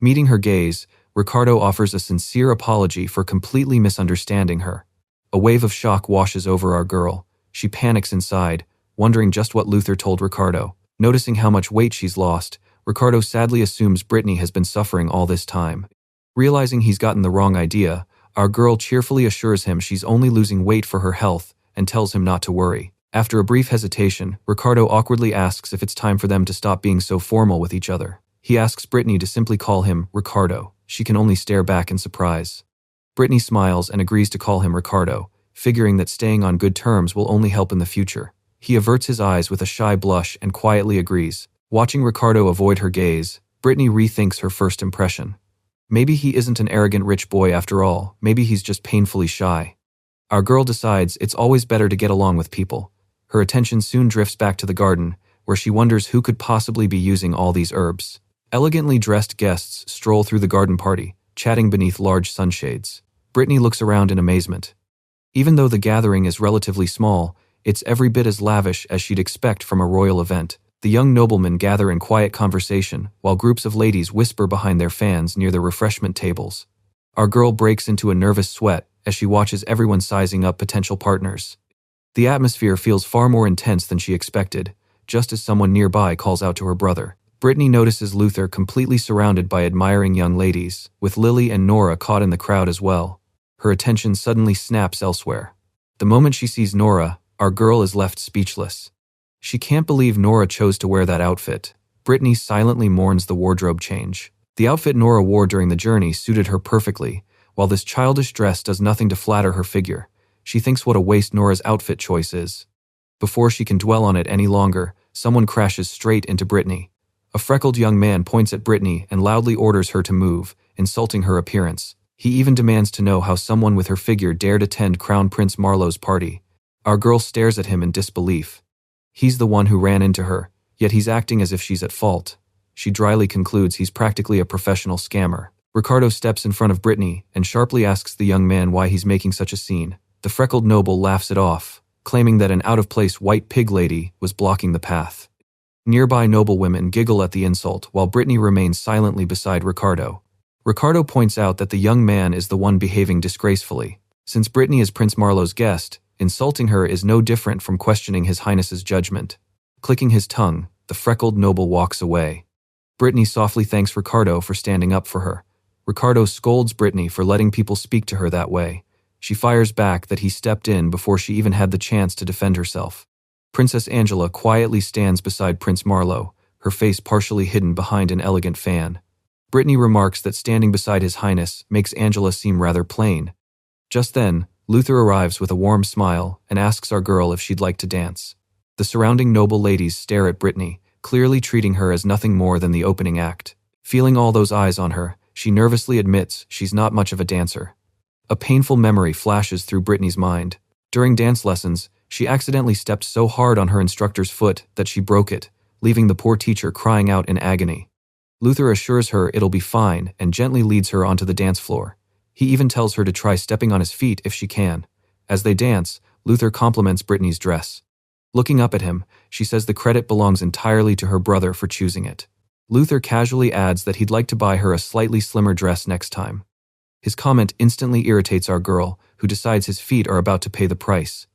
Meeting her gaze, Ricardo offers a sincere apology for completely misunderstanding her. A wave of shock washes over our girl. She panics inside, wondering just what Luther told Ricardo. Noticing how much weight she's lost, Ricardo sadly assumes Britney has been suffering all this time. Realizing he's gotten the wrong idea, our girl cheerfully assures him she's only losing weight for her health and tells him not to worry. After a brief hesitation, Ricardo awkwardly asks if it's time for them to stop being so formal with each other. He asks Britney to simply call him Ricardo. She can only stare back in surprise. Britney smiles and agrees to call him Ricardo, figuring that staying on good terms will only help in the future. He averts his eyes with a shy blush and quietly agrees. Watching Ricardo avoid her gaze, Britney rethinks her first impression. Maybe he isn't an arrogant rich boy after all. Maybe he's just painfully shy. Our girl decides it's always better to get along with people. Her attention soon drifts back to the garden, where she wonders who could possibly be using all these herbs. Elegantly dressed guests stroll through the garden party, chatting beneath large sunshades. Britney looks around in amazement. Even though the gathering is relatively small, it's every bit as lavish as she'd expect from a royal event. The young noblemen gather in quiet conversation, while groups of ladies whisper behind their fans near the refreshment tables. Our girl breaks into a nervous sweat as she watches everyone sizing up potential partners. The atmosphere feels far more intense than she expected, just as someone nearby calls out to her brother. Britney notices Luther completely surrounded by admiring young ladies, with Lily and Nora caught in the crowd as well. Her attention suddenly snaps elsewhere. The moment she sees Nora, our girl is left speechless. She can't believe Nora chose to wear that outfit. Britney silently mourns the wardrobe change. The outfit Nora wore during the journey suited her perfectly, while this childish dress does nothing to flatter her figure. She thinks what a waste Nora's outfit choice is. Before she can dwell on it any longer, someone crashes straight into Britney. A freckled young man points at Britney and loudly orders her to move, insulting her appearance. He even demands to know how someone with her figure dared attend Crown Prince Marlowe's party. Our girl stares at him in disbelief. He's the one who ran into her, yet he's acting as if she's at fault. She dryly concludes he's practically a professional scammer. Ricardo steps in front of Britney and sharply asks the young man why he's making such a scene. The freckled noble laughs it off, claiming that an out-of-place white pig lady was blocking the path. Nearby noblewomen giggle at the insult while Britney remains silently beside Ricardo. Ricardo points out that the young man is the one behaving disgracefully. Since Britney is Prince Marlowe's guest, insulting her is no different from questioning His Highness's judgment. Clicking his tongue, the freckled noble walks away. Britney softly thanks Ricardo for standing up for her. Ricardo scolds Britney for letting people speak to her that way. She fires back that he stepped in before she even had the chance to defend herself. Princess Angela quietly stands beside Prince Marlowe, her face partially hidden behind an elegant fan. Britney remarks that standing beside His Highness makes Angela seem rather plain. Just then, Luther arrives with a warm smile and asks our girl if she'd like to dance. The surrounding noble ladies stare at Britney, clearly treating her as nothing more than the opening act. Feeling all those eyes on her, she nervously admits she's not much of a dancer. A painful memory flashes through Britney's mind. During dance lessons, she accidentally stepped so hard on her instructor's foot that she broke it, leaving the poor teacher crying out in agony. Luther assures her it'll be fine and gently leads her onto the dance floor. He even tells her to try stepping on his feet if she can. As they dance, Luther compliments Britney's dress. Looking up at him, she says the credit belongs entirely to her brother for choosing it. Luther casually adds that he'd like to buy her a slightly slimmer dress next time. His comment instantly irritates our girl, who decides his feet are about to pay the price.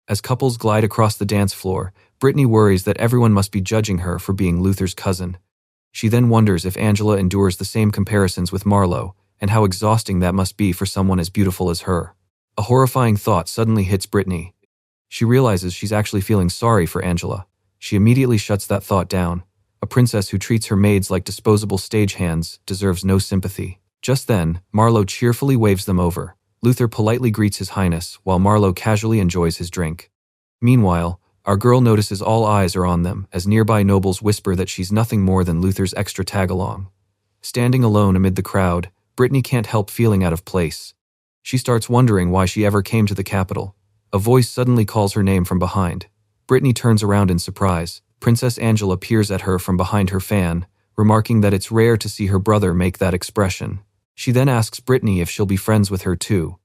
As couples glide across the dance floor, Britney worries that everyone must be judging her for being Luther's cousin. She then wonders if Angela endures the same comparisons with Marlowe, and how exhausting that must be for someone as beautiful as her. A horrifying thought suddenly hits Britney. She realizes she's actually feeling sorry for Angela. She immediately shuts that thought down. A princess who treats her maids like disposable stagehands deserves no sympathy. Just then, Marlowe cheerfully waves them over. Luther politely greets His Highness, while Marlowe casually enjoys his drink. Meanwhile, our girl notices all eyes are on them as nearby nobles whisper that she's nothing more than Luther's extra tag-along. Standing alone amid the crowd, Britney can't help feeling out of place. She starts wondering why she ever came to the capital. A voice suddenly calls her name from behind. Britney turns around in surprise. Princess Angela peers at her from behind her fan, remarking that it's rare to see her brother make that expression. She then asks Britney if she'll be friends with her too.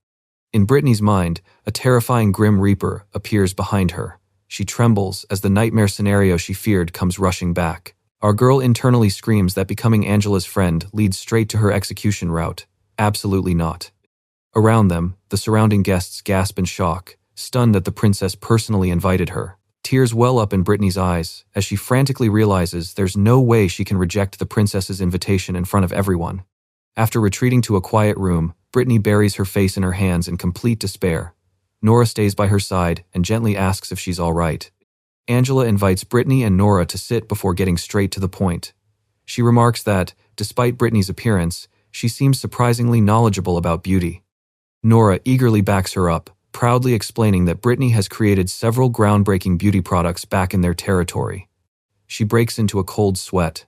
In Britney's mind, a terrifying Grim Reaper appears behind her. She trembles as the nightmare scenario she feared comes rushing back. Our girl internally screams that becoming Angela's friend leads straight to her execution route. Absolutely not. Around them, the surrounding guests gasp in shock, stunned that the princess personally invited her. Tears well up in Britney's eyes as she frantically realizes there's no way she can reject the princess's invitation in front of everyone. After retreating to a quiet room, Britney buries her face in her hands in complete despair. Nora stays by her side and gently asks if she's all right. Angela invites Britney and Nora to sit before getting straight to the point. She remarks that, despite Britney's appearance, she seems surprisingly knowledgeable about beauty. Nora eagerly backs her up, proudly explaining that Britney has created several groundbreaking beauty products back in their territory. She breaks into a cold sweat.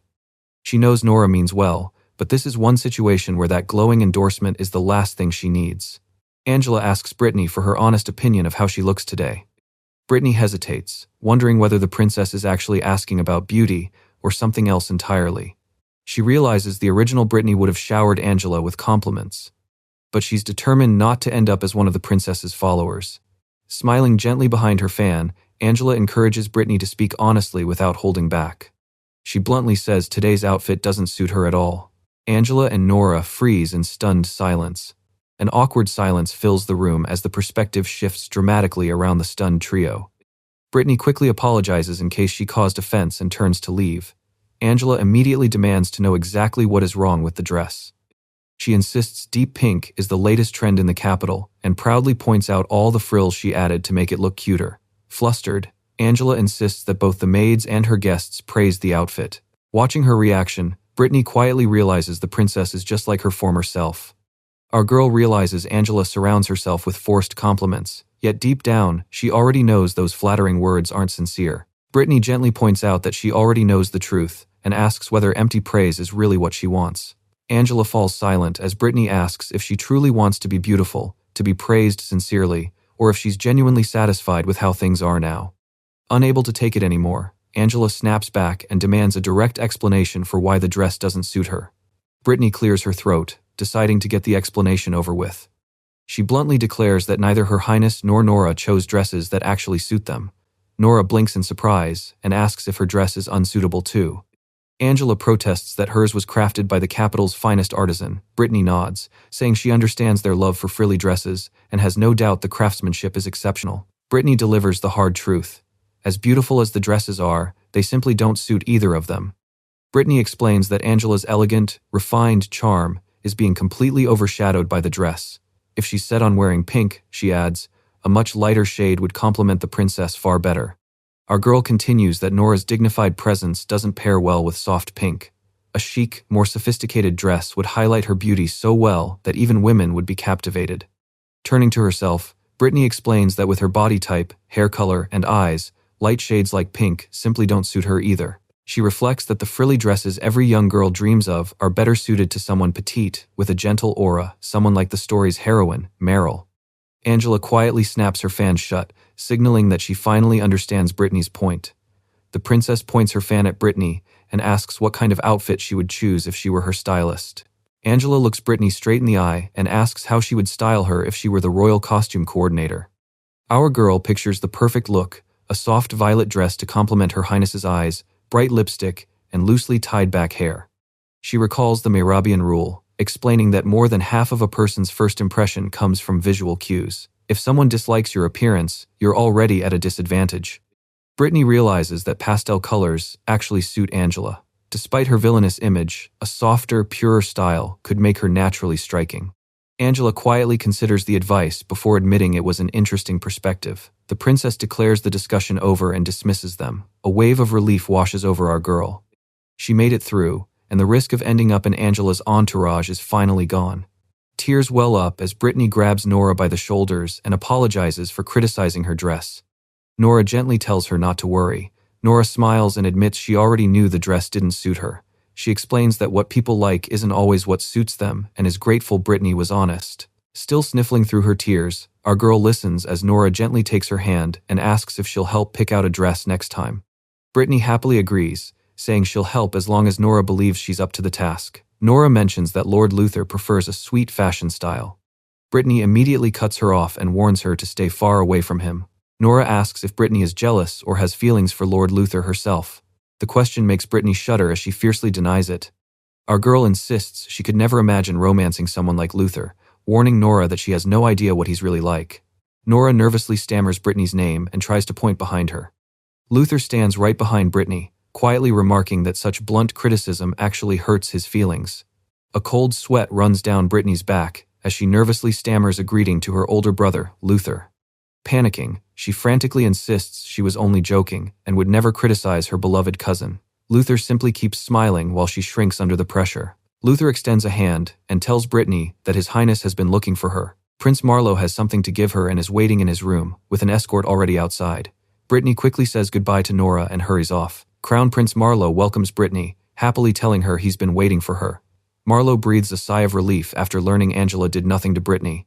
She knows Nora means well, but this is one situation where that glowing endorsement is the last thing she needs. Angela asks Britney for her honest opinion of how she looks today. Britney hesitates, wondering whether the princess is actually asking about beauty or something else entirely. She realizes the original Britney would have showered Angela with compliments. But she's determined not to end up as one of the princess's followers. Smiling gently behind her fan, Angela encourages Britney to speak honestly without holding back. She bluntly says today's outfit doesn't suit her at all. Angela and Nora freeze in stunned silence. An awkward silence fills the room as the perspective shifts dramatically around the stunned trio. Britney quickly apologizes in case she caused offense and turns to leave. Angela immediately demands to know exactly what is wrong with the dress. She insists deep pink is the latest trend in the capital and proudly points out all the frills she added to make it look cuter. Flustered, Angela insists that both the maids and her guests praise the outfit. Watching her reaction, Britney quietly realizes the princess is just like her former self. Our girl realizes Angela surrounds herself with forced compliments, yet deep down, she already knows those flattering words aren't sincere. Britney gently points out that she already knows the truth and asks whether empty praise is really what she wants. Angela falls silent as Britney asks if she truly wants to be beautiful, to be praised sincerely, or if she's genuinely satisfied with how things are now. Unable to take it anymore, Angela snaps back and demands a direct explanation for why the dress doesn't suit her. Britney clears her throat, deciding to get the explanation over with. She bluntly declares that neither Her Highness nor Nora chose dresses that actually suit them. Nora blinks in surprise and asks if her dress is unsuitable too. Angela protests that hers was crafted by the capital's finest artisan. Britney nods, saying she understands their love for frilly dresses and has no doubt the craftsmanship is exceptional. Britney delivers the hard truth. As beautiful as the dresses are, they simply don't suit either of them. Britney explains that Angela's elegant, refined charm is being completely overshadowed by the dress. If she's set on wearing pink, she adds, a much lighter shade would complement the princess far better. Our girl continues that Nora's dignified presence doesn't pair well with soft pink. A chic, more sophisticated dress would highlight her beauty so well that even women would be captivated. Turning to herself, Britney explains that with her body type, hair color, and eyes, light shades like pink simply don't suit her either. She reflects that the frilly dresses every young girl dreams of are better suited to someone petite, with a gentle aura, someone like the story's heroine, Meryl. Angela quietly snaps her fan shut, signaling that she finally understands Britney's point. The princess points her fan at Britney and asks what kind of outfit she would choose if she were her stylist. Angela looks Britney straight in the eye and asks how she would style her if she were the royal costume coordinator. Our girl pictures the perfect look, a soft violet dress to complement Her Highness's eyes, bright lipstick, and loosely tied back hair. She recalls the Mehrabian rule, explaining that more than half of a person's first impression comes from visual cues. If someone dislikes your appearance, you're already at a disadvantage. Britney realizes that pastel colors actually suit Angela. Despite her villainous image, a softer, purer style could make her naturally striking. Angela quietly considers the advice before admitting it was an interesting perspective. The princess declares the discussion over and dismisses them. A wave of relief washes over our girl. She made it through, and the risk of ending up in Angela's entourage is finally gone. Tears well up as Britney grabs Nora by the shoulders and apologizes for criticizing her dress. Nora gently tells her not to worry. Nora smiles and admits she already knew the dress didn't suit her. She explains that what people like isn't always what suits them and is grateful Britney was honest. Still sniffling through her tears, our girl listens as Nora gently takes her hand and asks if she'll help pick out a dress next time. Britney happily agrees, saying she'll help as long as Nora believes she's up to the task. Nora mentions that Lord Luther prefers a sweet fashion style. Britney immediately cuts her off and warns her to stay far away from him. Nora asks if Britney is jealous or has feelings for Lord Luther herself. The question makes Britney shudder as she fiercely denies it. Our girl insists she could never imagine romancing someone like Luther, warning Nora that she has no idea what he's really like. Nora nervously stammers Britney's name and tries to point behind her. Luther stands right behind Britney, quietly remarking that such blunt criticism actually hurts his feelings. A cold sweat runs down Britney's back as she nervously stammers a greeting to her older brother, Luther. Panicking, she frantically insists she was only joking and would never criticize her beloved cousin. Luther simply keeps smiling while she shrinks under the pressure. Luther extends a hand and tells Britney that His Highness has been looking for her. Prince Marlowe has something to give her and is waiting in his room, with an escort already outside. Britney quickly says goodbye to Nora and hurries off. Crown Prince Marlowe welcomes Britney, happily telling her he's been waiting for her. Marlowe breathes a sigh of relief after learning Angela did nothing to Britney.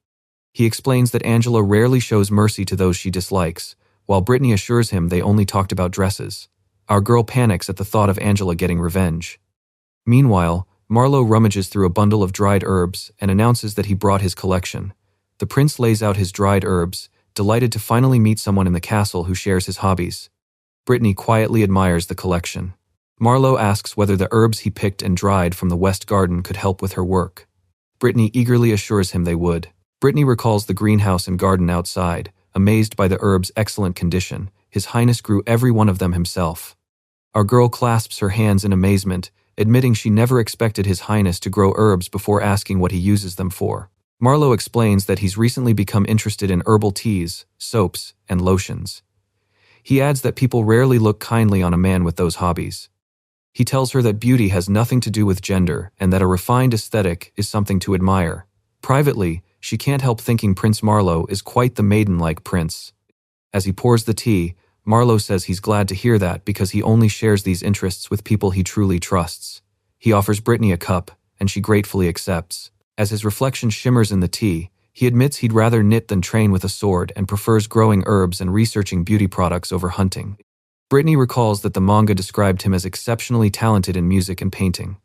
He explains that Angela rarely shows mercy to those she dislikes, while Britney assures him they only talked about dresses. Our girl panics at the thought of Angela getting revenge. Meanwhile, Marlowe rummages through a bundle of dried herbs and announces that he brought his collection. The prince lays out his dried herbs, delighted to finally meet someone in the castle who shares his hobbies. Britney quietly admires the collection. Marlowe asks whether the herbs he picked and dried from the West Garden could help with her work. Britney eagerly assures him they would. Britney recalls the greenhouse and garden outside, amazed by the herbs' excellent condition. His Highness grew every one of them himself. Our girl clasps her hands in amazement, admitting she never expected His Highness to grow herbs before asking what he uses them for. Marlowe explains that he's recently become interested in herbal teas, soaps, and lotions. He adds that people rarely look kindly on a man with those hobbies. He tells her that beauty has nothing to do with gender and that a refined aesthetic is something to admire. Privately, she can't help thinking Prince Marlowe is quite the maiden-like prince. As he pours the tea, Marlowe says he's glad to hear that because he only shares these interests with people he truly trusts. He offers Britney a cup, and she gratefully accepts. As his reflection shimmers in the tea, he admits he'd rather knit than train with a sword and prefers growing herbs and researching beauty products over hunting. Britney recalls that the manga described him as exceptionally talented in music and painting.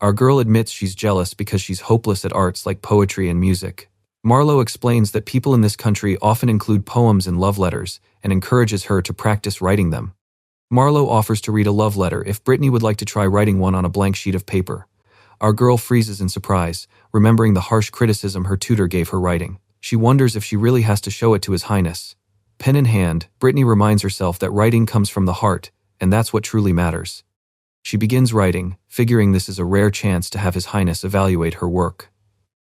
Our girl admits she's jealous because she's hopeless at arts like poetry and music. Marlowe explains that people in this country often include poems in love letters and encourages her to practice writing them. Marlowe offers to read a love letter if Britney would like to try writing one on a blank sheet of paper. Our girl freezes in surprise, remembering the harsh criticism her tutor gave her writing. She wonders if she really has to show it to His Highness. Pen in hand, Britney reminds herself that writing comes from the heart, and that's what truly matters. She begins writing, figuring this is a rare chance to have His Highness evaluate her work.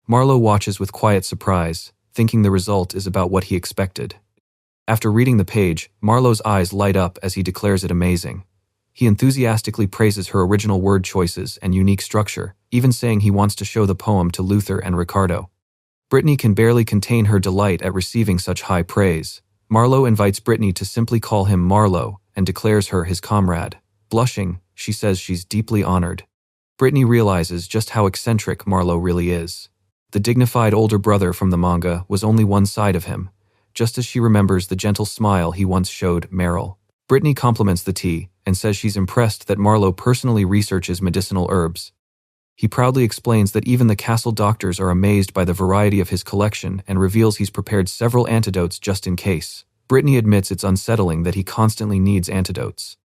Marlowe watches with quiet surprise, thinking the result is about what he expected. After reading the page, Marlowe's eyes light up as he declares it amazing. He enthusiastically praises her original word choices and unique structure, even saying he wants to show the poem to Luther and Ricardo. Britney can barely contain her delight at receiving such high praise. Marlowe invites Britney to simply call him Marlowe and declares her his comrade. Blushing, she says she's deeply honored. Britney realizes just how eccentric Marlowe really is. The dignified older brother from the manga was only one side of him, just as she remembers the gentle smile he once showed Meryl. Britney compliments the tea and says she's impressed that Marlowe personally researches medicinal herbs. He proudly explains that even the castle doctors are amazed by the variety of his collection and reveals he's prepared several antidotes just in case. Britney admits it's unsettling that he constantly needs antidotes.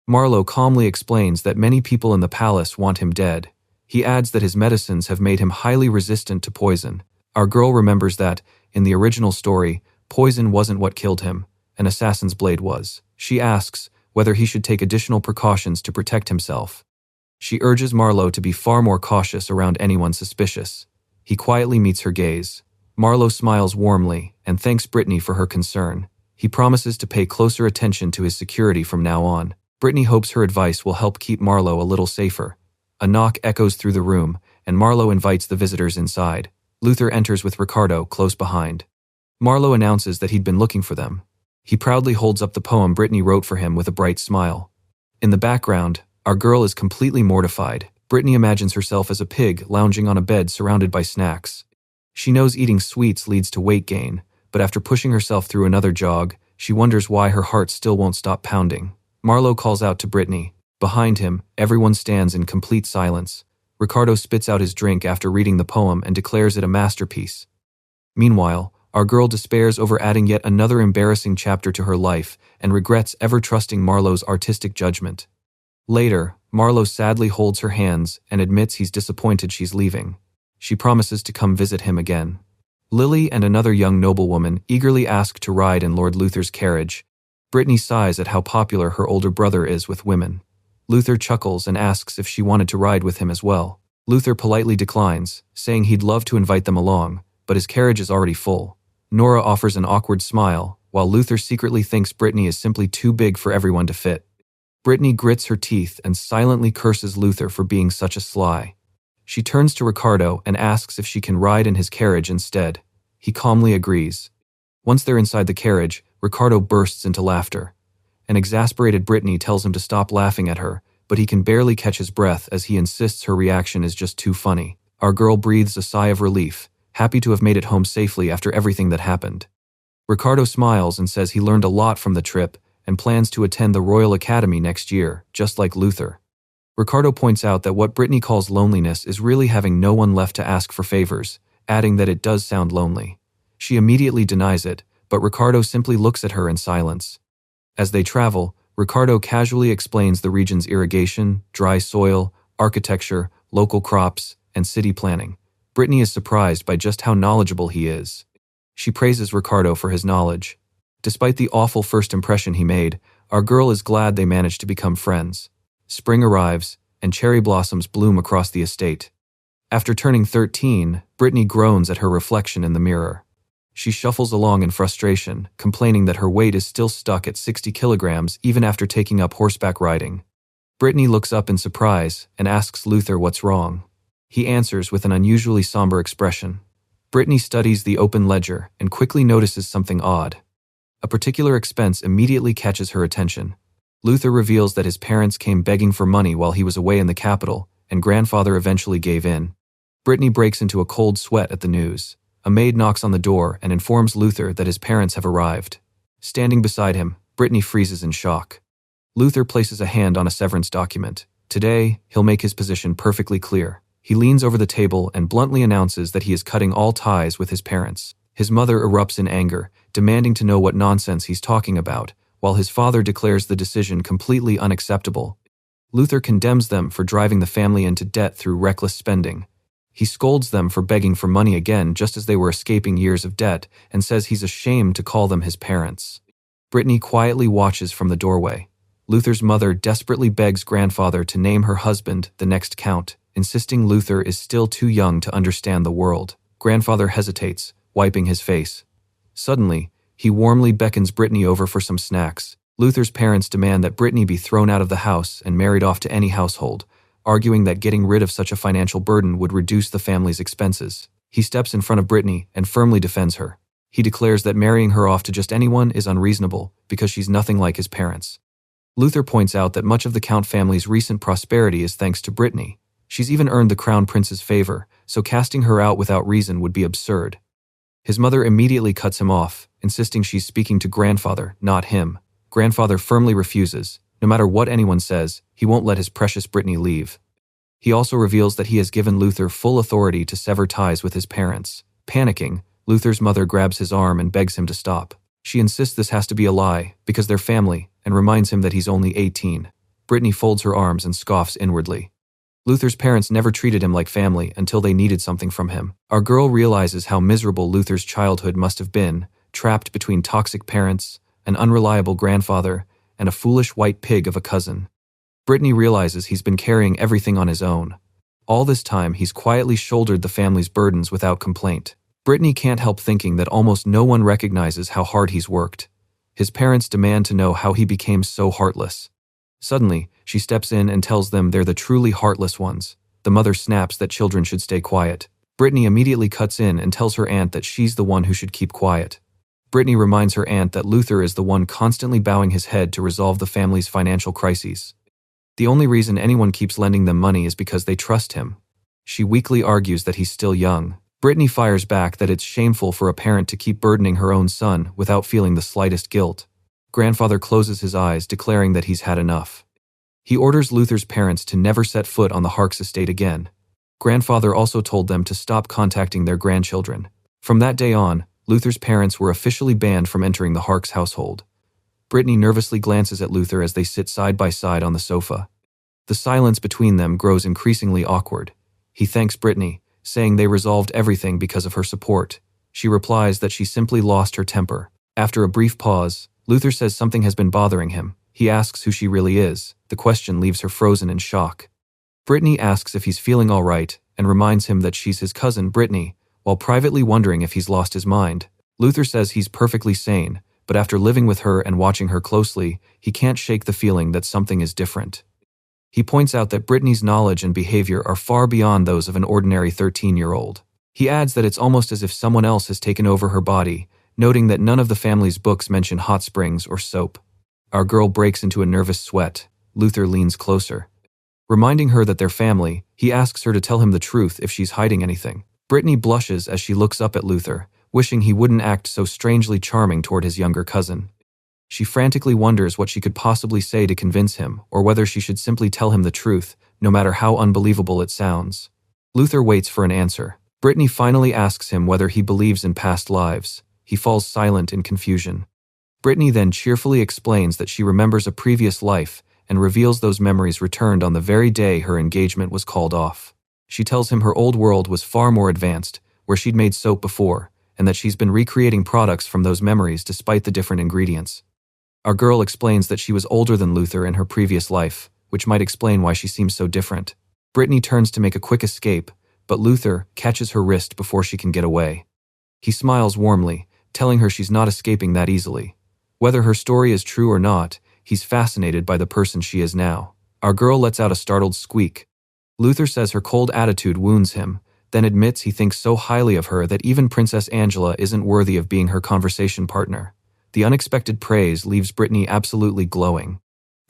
Marlowe calmly explains that many people in the palace want him dead. He adds that his medicines have made him highly resistant to poison. Our girl remembers that, in the original story, poison wasn't what killed him, an assassin's blade was. She asks whether he should take additional precautions to protect himself. She urges Marlowe to be far more cautious around anyone suspicious. He quietly meets her gaze. Marlowe smiles warmly and thanks Britney for her concern. He promises to pay closer attention to his security from now on. Britney hopes her advice will help keep Marlowe a little safer. A knock echoes through the room, and Marlowe invites the visitors inside. Luther enters with Ricardo close behind. Marlowe announces that he'd been looking for them. He proudly holds up the poem Britney wrote for him with a bright smile. In the background, our girl is completely mortified. Britney imagines herself as a pig lounging on a bed surrounded by snacks. She knows eating sweets leads to weight gain, but after pushing herself through another jog, she wonders why her heart still won't stop pounding. Marlowe calls out to Britney. Behind him, everyone stands in complete silence. Ricardo spits out his drink after reading the poem and declares it a masterpiece. Meanwhile, our girl despairs over adding yet another embarrassing chapter to her life and regrets ever trusting Marlowe's artistic judgment. Later, Marlowe sadly holds her hands and admits he's disappointed she's leaving. She promises to come visit him again. Lily and another young noblewoman eagerly ask to ride in Lord Luther's carriage. Britney sighs at how popular her older brother is with women. Luther chuckles and asks if she wanted to ride with him as well. Luther politely declines, saying he'd love to invite them along, but his carriage is already full. Nora offers an awkward smile, while Luther secretly thinks Britney is simply too big for everyone to fit. Britney grits her teeth and silently curses Luther for being such a sly. She turns to Ricardo and asks if she can ride in his carriage instead. He calmly agrees. Once they're inside the carriage, Ricardo bursts into laughter. An exasperated Britney tells him to stop laughing at her, but he can barely catch his breath as he insists her reaction is just too funny. Our girl breathes a sigh of relief, happy to have made it home safely after everything that happened. Ricardo smiles and says he learned a lot from the trip and plans to attend the Royal Academy next year, just like Luther. Ricardo points out that what Britney calls loneliness is really having no one left to ask for favors, adding that it does sound lonely. She immediately denies it, but Ricardo simply looks at her in silence. As they travel, Ricardo casually explains the region's irrigation, dry soil, architecture, local crops, and city planning. Britney is surprised by just how knowledgeable he is. She praises Ricardo for his knowledge. Despite the awful first impression he made, our girl is glad they managed to become friends. Spring arrives, and cherry blossoms bloom across the estate. After turning 13, Britney groans at her reflection in the mirror. She shuffles along in frustration, complaining that her weight is still stuck at 60 kilograms even after taking up horseback riding. Britney looks up in surprise and asks Luther what's wrong. He answers with an unusually somber expression. Britney studies the open ledger and quickly notices something odd. A particular expense immediately catches her attention. Luther reveals that his parents came begging for money while he was away in the capital, and grandfather eventually gave in. Britney breaks into a cold sweat at the news. A maid knocks on the door and informs Luther that his parents have arrived. Standing beside him, Britney freezes in shock. Luther places a hand on a severance document. Today, he'll make his position perfectly clear. He leans over the table and bluntly announces that he is cutting all ties with his parents. His mother erupts in anger, demanding to know what nonsense he's talking about, while his father declares the decision completely unacceptable. Luther condemns them for driving the family into debt through reckless spending. He scolds them for begging for money again just as they were escaping years of debt, and says he's ashamed to call them his parents. Britney quietly watches from the doorway. Luther's mother desperately begs grandfather to name her husband the next count, insisting Luther is still too young to understand the world. Grandfather hesitates, wiping his face. Suddenly, he warmly beckons Britney over for some snacks. Luther's parents demand that Britney be thrown out of the house and married off to any household, arguing that getting rid of such a financial burden would reduce the family's expenses. He steps in front of Britney and firmly defends her. He declares that marrying her off to just anyone is unreasonable because she's nothing like his parents. Luther points out that much of the Count family's recent prosperity is thanks to Britney. She's even earned the Crown Prince's favor, so casting her out without reason would be absurd. His mother immediately cuts him off, insisting she's speaking to grandfather, not him. Grandfather firmly refuses. No matter what anyone says, he won't let his precious Britney leave. He also reveals that he has given Luther full authority to sever ties with his parents. Panicking, Luther's mother grabs his arm and begs him to stop. She insists this has to be a lie, because they're family, and reminds him that he's only 18. Britney folds her arms and scoffs inwardly. Luther's parents never treated him like family until they needed something from him. Our girl realizes how miserable Luther's childhood must have been, trapped between toxic parents, an unreliable grandfather, and a foolish white pig of a cousin. Britney realizes he's been carrying everything on his own. All this time, he's quietly shouldered the family's burdens without complaint. Britney can't help thinking that almost no one recognizes how hard he's worked. His parents demand to know how he became so heartless. Suddenly, she steps in and tells them they're the truly heartless ones. The mother snaps that children should stay quiet. Britney immediately cuts in and tells her aunt that she's the one who should keep quiet. Britney reminds her aunt that Luther is the one constantly bowing his head to resolve the family's financial crises. The only reason anyone keeps lending them money is because they trust him. She weakly argues that he's still young. Britney fires back that it's shameful for a parent to keep burdening her own son without feeling the slightest guilt. Grandfather closes his eyes, declaring that he's had enough. He orders Luther's parents to never set foot on the Harks estate again. Grandfather also told them to stop contacting their grandchildren. From that day on, Luther's parents were officially banned from entering the Harks household. Britney nervously glances at Luther as they sit side by side on the sofa. The silence between them grows increasingly awkward. He thanks Britney, saying they resolved everything because of her support. She replies that she simply lost her temper. After a brief pause, Luther says something has been bothering him. He asks who she really is. The question leaves her frozen in shock. Britney asks if he's feeling all right and reminds him that she's his cousin Britney, while privately wondering if he's lost his mind. Luther says he's perfectly sane, but after living with her and watching her closely, he can't shake the feeling that something is different. He points out that Britney's knowledge and behavior are far beyond those of an ordinary 13-year-old. He adds that it's almost as if someone else has taken over her body, noting that none of the family's books mention hot springs or soap. Our girl breaks into a nervous sweat. Luther leans closer. Reminding her that they're family, he asks her to tell him the truth if she's hiding anything. Britney blushes as she looks up at Luther, wishing he wouldn't act so strangely charming toward his younger cousin. She frantically wonders what she could possibly say to convince him, or whether she should simply tell him the truth, no matter how unbelievable it sounds. Luther waits for an answer. Britney finally asks him whether he believes in past lives. He falls silent in confusion. Britney then cheerfully explains that she remembers a previous life and reveals those memories returned on the very day her engagement was called off. She tells him her old world was far more advanced, where she'd made soap before, and that she's been recreating products from those memories despite the different ingredients. Our girl explains that she was older than Luther in her previous life, which might explain why she seems so different. Britney turns to make a quick escape, but Luther catches her wrist before she can get away. He smiles warmly, telling her she's not escaping that easily. Whether her story is true or not, he's fascinated by the person she is now. Our girl lets out a startled squeak. Luther says her cold attitude wounds him, then admits he thinks so highly of her that even Princess Angela isn't worthy of being her conversation partner. The unexpected praise leaves Britney absolutely glowing.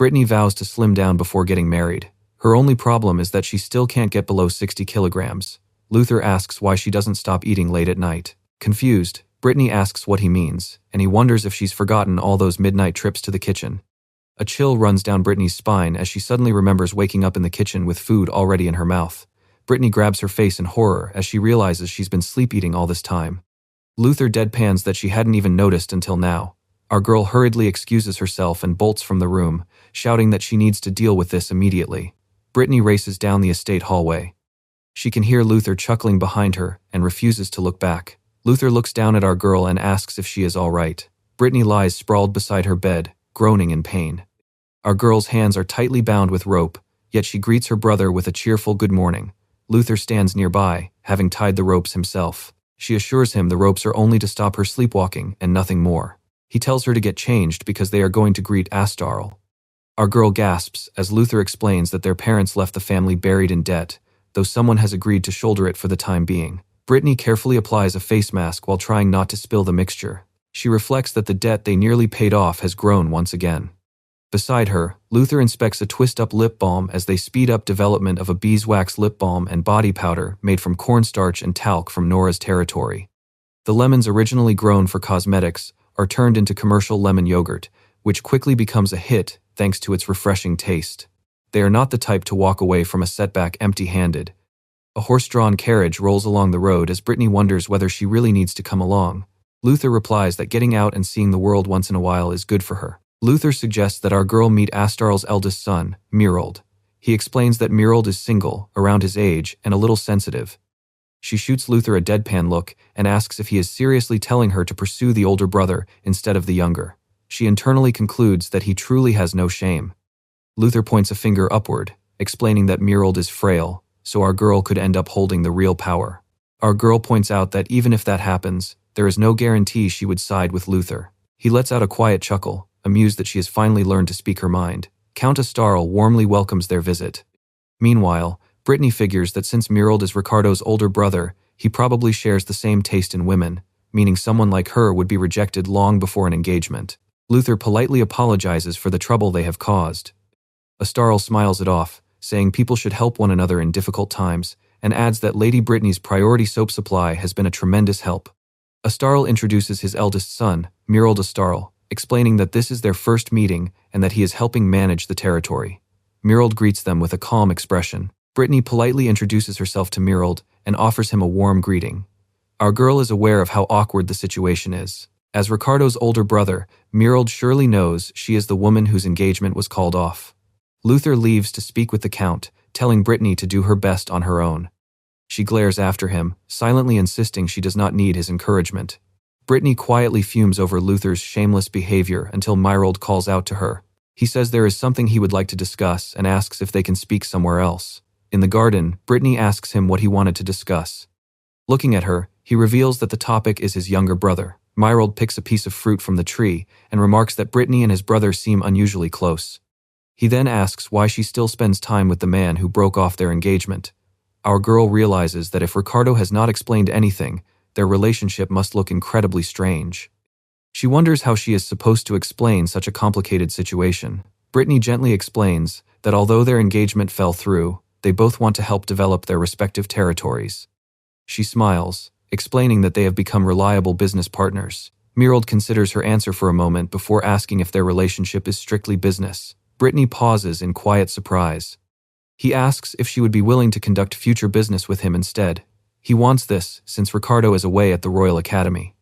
Britney vows to slim down before getting married. Her only problem is that she still can't get below 60 kilograms. Luther asks why she doesn't stop eating late at night. Confused, Britney asks what he means, and he wonders if she's forgotten all those midnight trips to the kitchen. A chill runs down Britney's spine as she suddenly remembers waking up in the kitchen with food already in her mouth. Britney grabs her face in horror as she realizes she's been sleep-eating all this time. Luther deadpans that she hadn't even noticed until now. Our girl hurriedly excuses herself and bolts from the room, shouting that she needs to deal with this immediately. Britney races down the estate hallway. She can hear Luther chuckling behind her and refuses to look back. Luther looks down at our girl and asks if she is all right. Britney lies sprawled beside her bed, groaning in pain. Our girl's hands are tightly bound with rope, yet she greets her brother with a cheerful good morning. Luther stands nearby, having tied the ropes himself. She assures him the ropes are only to stop her sleepwalking and nothing more. He tells her to get changed because they are going to greet Astarl. Our girl gasps as Luther explains that their parents left the family buried in debt, though someone has agreed to shoulder it for the time being. Britney carefully applies a face mask while trying not to spill the mixture. She reflects that the debt they nearly paid off has grown once again. Beside her, Luther inspects a twist-up lip balm as they speed up development of a beeswax lip balm and body powder made from cornstarch and talc from Nora's territory. The lemons originally grown for cosmetics are turned into commercial lemon yogurt, which quickly becomes a hit thanks to its refreshing taste. They are not the type to walk away from a setback empty-handed. A horse-drawn carriage rolls along the road as Britney wonders whether she really needs to come along. Luther replies that getting out and seeing the world once in a while is good for her. Luther suggests that our girl meet Astarl's eldest son, Mirold. He explains that Mirold is single, around his age, and a little sensitive. She shoots Luther a deadpan look and asks if he is seriously telling her to pursue the older brother instead of the younger. She internally concludes that he truly has no shame. Luther points a finger upward, explaining that Mirold is frail, so our girl could end up holding the real power. Our girl points out that even if that happens, there is no guarantee she would side with Luther. He lets out a quiet chuckle, amused that she has finally learned to speak her mind. Count Astarl warmly welcomes their visit. Meanwhile, Britney figures that since Mirold is Ricardo's older brother, he probably shares the same taste in women, meaning someone like her would be rejected long before an engagement. Luther politely apologizes for the trouble they have caused. Astarl smiles it off, saying people should help one another in difficult times, and adds that Lady Britney's priority soap supply has been a tremendous help. Astarl introduces his eldest son, Mirold Astarl, explaining that this is their first meeting and that he is helping manage the territory. Mirold greets them with a calm expression. Britney politely introduces herself to Mirold and offers him a warm greeting. Our girl is aware of how awkward the situation is. As Ricardo's older brother, Mirold surely knows she is the woman whose engagement was called off. Luther leaves to speak with the Count, telling Britney to do her best on her own. She glares after him, silently insisting she does not need his encouragement. Britney quietly fumes over Luther's shameless behavior until Mirold calls out to her. He says there is something he would like to discuss and asks if they can speak somewhere else. In the garden, Britney asks him what he wanted to discuss. Looking at her, he reveals that the topic is his younger brother. Mirold picks a piece of fruit from the tree and remarks that Britney and his brother seem unusually close. He then asks why she still spends time with the man who broke off their engagement. Our girl realizes that if Ricardo has not explained anything, their relationship must look incredibly strange. She wonders how she is supposed to explain such a complicated situation. Britney gently explains that although their engagement fell through, they both want to help develop their respective territories. She smiles, explaining that they have become reliable business partners. Mirold considers her answer for a moment before asking if their relationship is strictly business. Britney pauses in quiet surprise. He asks if she would be willing to conduct future business with him instead. He wants this since Ricardo is away at the Royal Academy.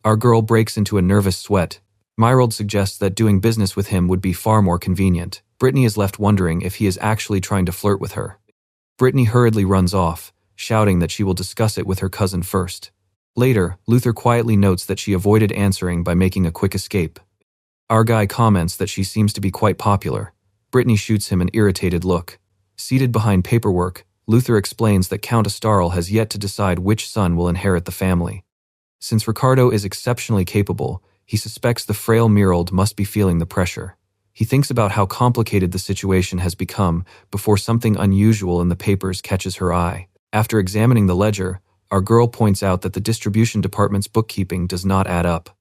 Our girl breaks into a nervous sweat. Mirold suggests that doing business with him would be far more convenient. Britney is left wondering if he is actually trying to flirt with her. Britney hurriedly runs off, shouting that she will discuss it with her cousin first. Later, Luther quietly notes that she avoided answering by making a quick escape. Our guy comments that she seems to be quite popular. Britney shoots him an irritated look. Seated behind paperwork, Luther explains that Count Astarl has yet to decide which son will inherit the family. Since Ricardo is exceptionally capable, he suspects the frail Mirold must be feeling the pressure. He thinks about how complicated the situation has become before something unusual in the papers catches her eye. After examining the ledger, our girl points out that the distribution department's bookkeeping does not add up.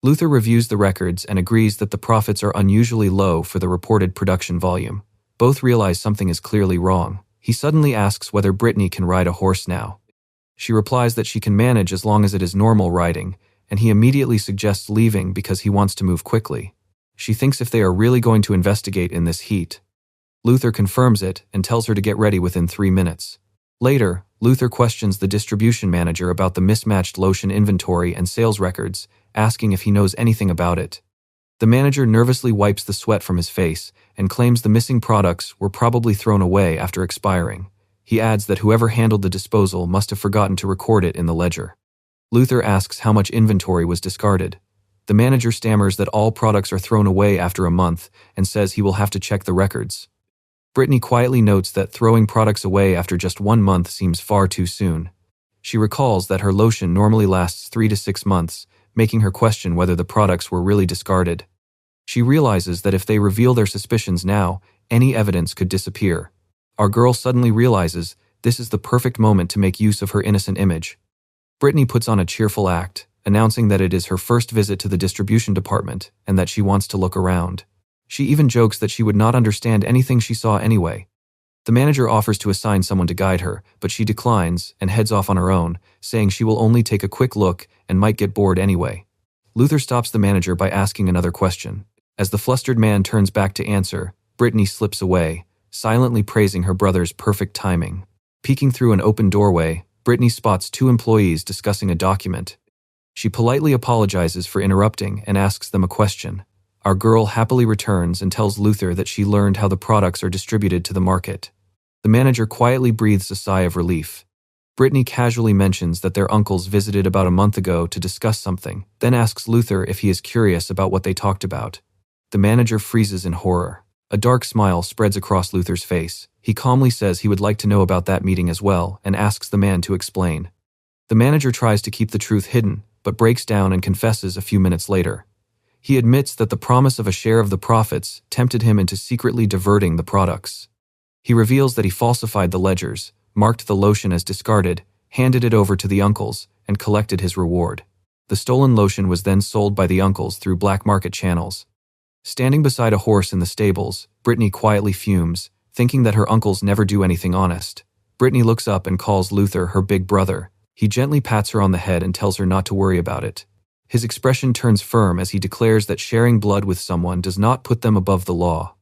Luther reviews the records and agrees that the profits are unusually low for the reported production volume. Both realize something is clearly wrong. He suddenly asks whether Britney can ride a horse now. She replies that she can manage as long as it is normal riding, and he immediately suggests leaving because he wants to move quickly. She thinks if they are really going to investigate in this heat. Luther confirms it and tells her to get ready within 3 minutes. Later, Luther questions the distribution manager about the mismatched lotion inventory and sales records, asking if he knows anything about it. The manager nervously wipes the sweat from his face and claims the missing products were probably thrown away after expiring. He adds that whoever handled the disposal must have forgotten to record it in the ledger. Luther asks how much inventory was discarded. The manager stammers that all products are thrown away after a month and says he will have to check the records. Britney quietly notes that throwing products away after just 1 month seems far too soon. She recalls that her lotion normally lasts 3 to 6 months, making her question whether the products were really discarded. She realizes that if they reveal their suspicions now, any evidence could disappear. Our girl suddenly realizes this is the perfect moment to make use of her innocent image. Britney puts on a cheerful act, announcing that it is her first visit to the distribution department and that she wants to look around. She even jokes that she would not understand anything she saw anyway. The manager offers to assign someone to guide her, but she declines and heads off on her own, saying she will only take a quick look and might get bored anyway. Luther stops the manager by asking another question. As the flustered man turns back to answer, Britney slips away, silently praising her brother's perfect timing. Peeking through an open doorway, Britney spots 2 employees discussing a document. She politely apologizes for interrupting and asks them a question. Our girl happily returns and tells Luther that she learned how the products are distributed to the market. The manager quietly breathes a sigh of relief. Britney casually mentions that their uncles visited about a month ago to discuss something, then asks Luther if he is curious about what they talked about. The manager freezes in horror. A dark smile spreads across Luther's face. He calmly says he would like to know about that meeting as well and asks the man to explain. The manager tries to keep the truth hidden, but breaks down and confesses a few minutes later. He admits that the promise of a share of the profits tempted him into secretly diverting the products. He reveals that he falsified the ledgers, marked the lotion as discarded, handed it over to the uncles, and collected his reward. The stolen lotion was then sold by the uncles through black market channels. Standing beside a horse in the stables, Britney quietly fumes, thinking that her uncles never do anything honest. Britney looks up and calls Luther her big brother. He gently pats her on the head and tells her not to worry about it. His expression turns firm as he declares that sharing blood with someone does not put them above the law.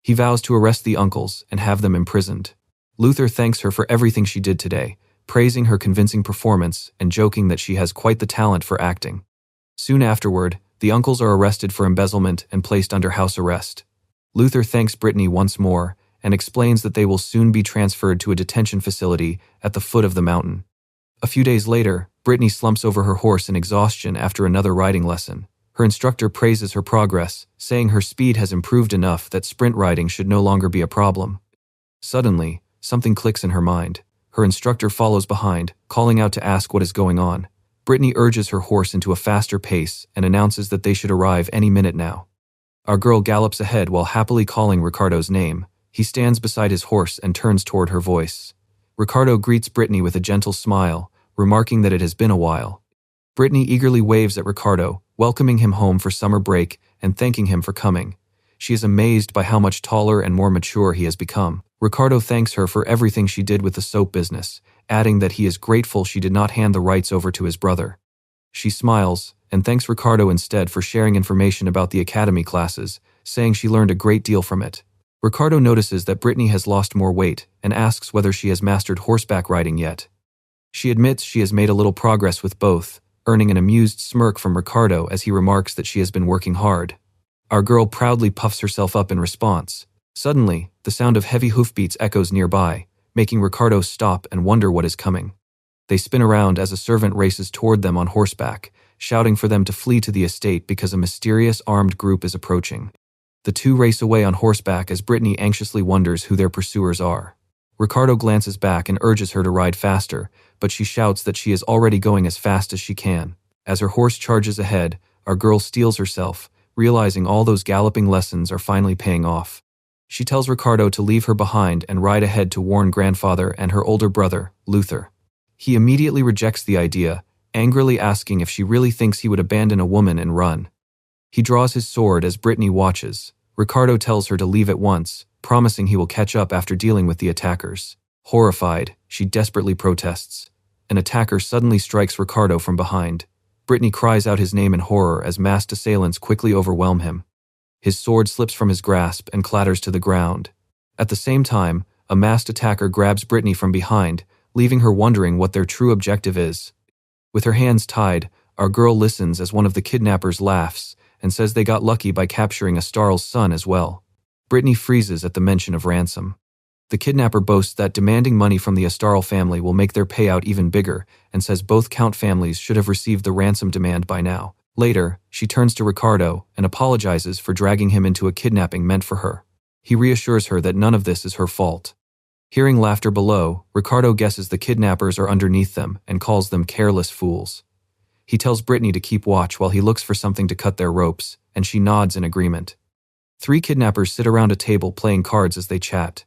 He vows to arrest the uncles and have them imprisoned. Luther thanks her for everything she did today, praising her convincing performance and joking that she has quite the talent for acting. Soon afterward, the uncles are arrested for embezzlement and placed under house arrest. Luther thanks Britney once more and explains that they will soon be transferred to a detention facility at the foot of the mountain. A few days later, Britney slumps over her horse in exhaustion after another riding lesson. Her instructor praises her progress, saying her speed has improved enough that sprint riding should no longer be a problem. Suddenly, something clicks in her mind. Her instructor follows behind, calling out to ask what is going on. Britney urges her horse into a faster pace and announces that they should arrive any minute now. Our girl gallops ahead while happily calling Ricardo's name. He stands beside his horse and turns toward her voice. Ricardo greets Britney with a gentle smile, remarking that it has been a while. Britney eagerly waves at Ricardo, welcoming him home for summer break and thanking him for coming. She is amazed by how much taller and more mature he has become. Ricardo thanks her for everything she did with the soap business, adding that he is grateful she did not hand the rights over to his brother. She smiles and thanks Ricardo instead for sharing information about the academy classes, saying she learned a great deal from it. Ricardo notices that Britney has lost more weight and asks whether she has mastered horseback riding yet. She admits she has made a little progress with both, earning an amused smirk from Ricardo as he remarks that she has been working hard. Our girl proudly puffs herself up in response. Suddenly, the sound of heavy hoofbeats echoes nearby, making Ricardo stop and wonder what is coming. They spin around as a servant races toward them on horseback, shouting for them to flee to the estate because a mysterious armed group is approaching. The two race away on horseback as Britney anxiously wonders who their pursuers are. Ricardo glances back and urges her to ride faster, but she shouts that she is already going as fast as she can. As her horse charges ahead, our girl steels herself, realizing all those galloping lessons are finally paying off. She tells Ricardo to leave her behind and ride ahead to warn grandfather and her older brother, Luther. He immediately rejects the idea, angrily asking if she really thinks he would abandon a woman and run. He draws his sword as Britney watches. Ricardo tells her to leave at once, promising he will catch up after dealing with the attackers. Horrified, she desperately protests. An attacker suddenly strikes Ricardo from behind. Britney cries out his name in horror as masked assailants quickly overwhelm him. His sword slips from his grasp and clatters to the ground. At the same time, a masked attacker grabs Britney from behind, leaving her wondering what their true objective is. With her hands tied, our girl listens as one of the kidnappers laughs and says they got lucky by capturing Astarl's son as well. Britney freezes at the mention of ransom. The kidnapper boasts that demanding money from the Astarl family will make their payout even bigger and says both Count families should have received the ransom demand by now. Later, she turns to Ricardo and apologizes for dragging him into a kidnapping meant for her. He reassures her that none of this is her fault. Hearing laughter below, Ricardo guesses the kidnappers are underneath them and calls them careless fools. He tells Britney to keep watch while he looks for something to cut their ropes, and she nods in agreement. 3 kidnappers sit around a table playing cards as they chat.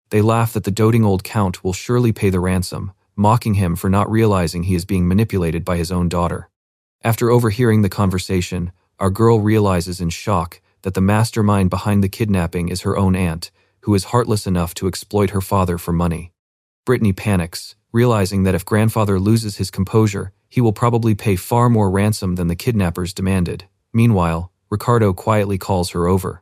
They laugh that the doting old count will surely pay the ransom, mocking him for not realizing he is being manipulated by his own daughter. After overhearing the conversation, our girl realizes in shock that the mastermind behind the kidnapping is her own aunt, who is heartless enough to exploit her father for money. Britney panics, realizing that if grandfather loses his composure, he will probably pay far more ransom than the kidnappers demanded. Meanwhile, Ricardo quietly calls her over.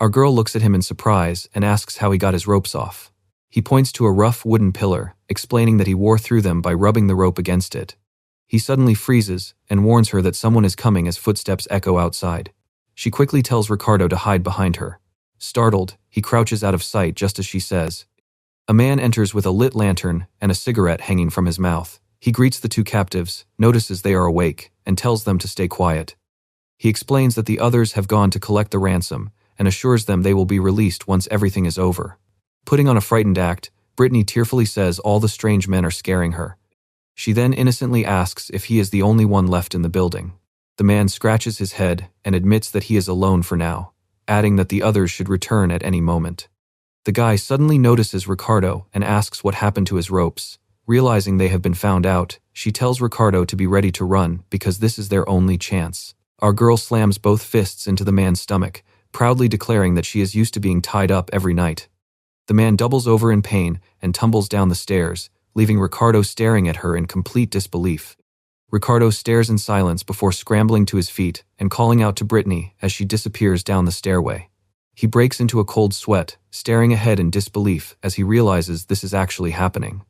Our girl looks at him in surprise and asks how he got his ropes off. He points to a rough wooden pillar, explaining that he wore through them by rubbing the rope against it. He suddenly freezes and warns her that someone is coming as footsteps echo outside. She quickly tells Ricardo to hide behind her. Startled, he crouches out of sight just as she says. A man enters with a lit lantern and a cigarette hanging from his mouth. He greets the 2 captives, notices they are awake, and tells them to stay quiet. He explains that the others have gone to collect the ransom and assures them they will be released once everything is over. Putting on a frightened act, Britney tearfully says all the strange men are scaring her. She then innocently asks if he is the only one left in the building. The man scratches his head and admits that he is alone for now, adding that the others should return at any moment. The guy suddenly notices Ricardo and asks what happened to his ropes. Realizing they have been found out, she tells Ricardo to be ready to run because this is their only chance. Our girl slams both fists into the man's stomach, proudly declaring that she is used to being tied up every night. The man doubles over in pain and tumbles down the stairs, leaving Ricardo staring at her in complete disbelief. Ricardo stares in silence before scrambling to his feet and calling out to Britney as she disappears down the stairway. He breaks into a cold sweat, staring ahead in disbelief as he realizes this is actually happening.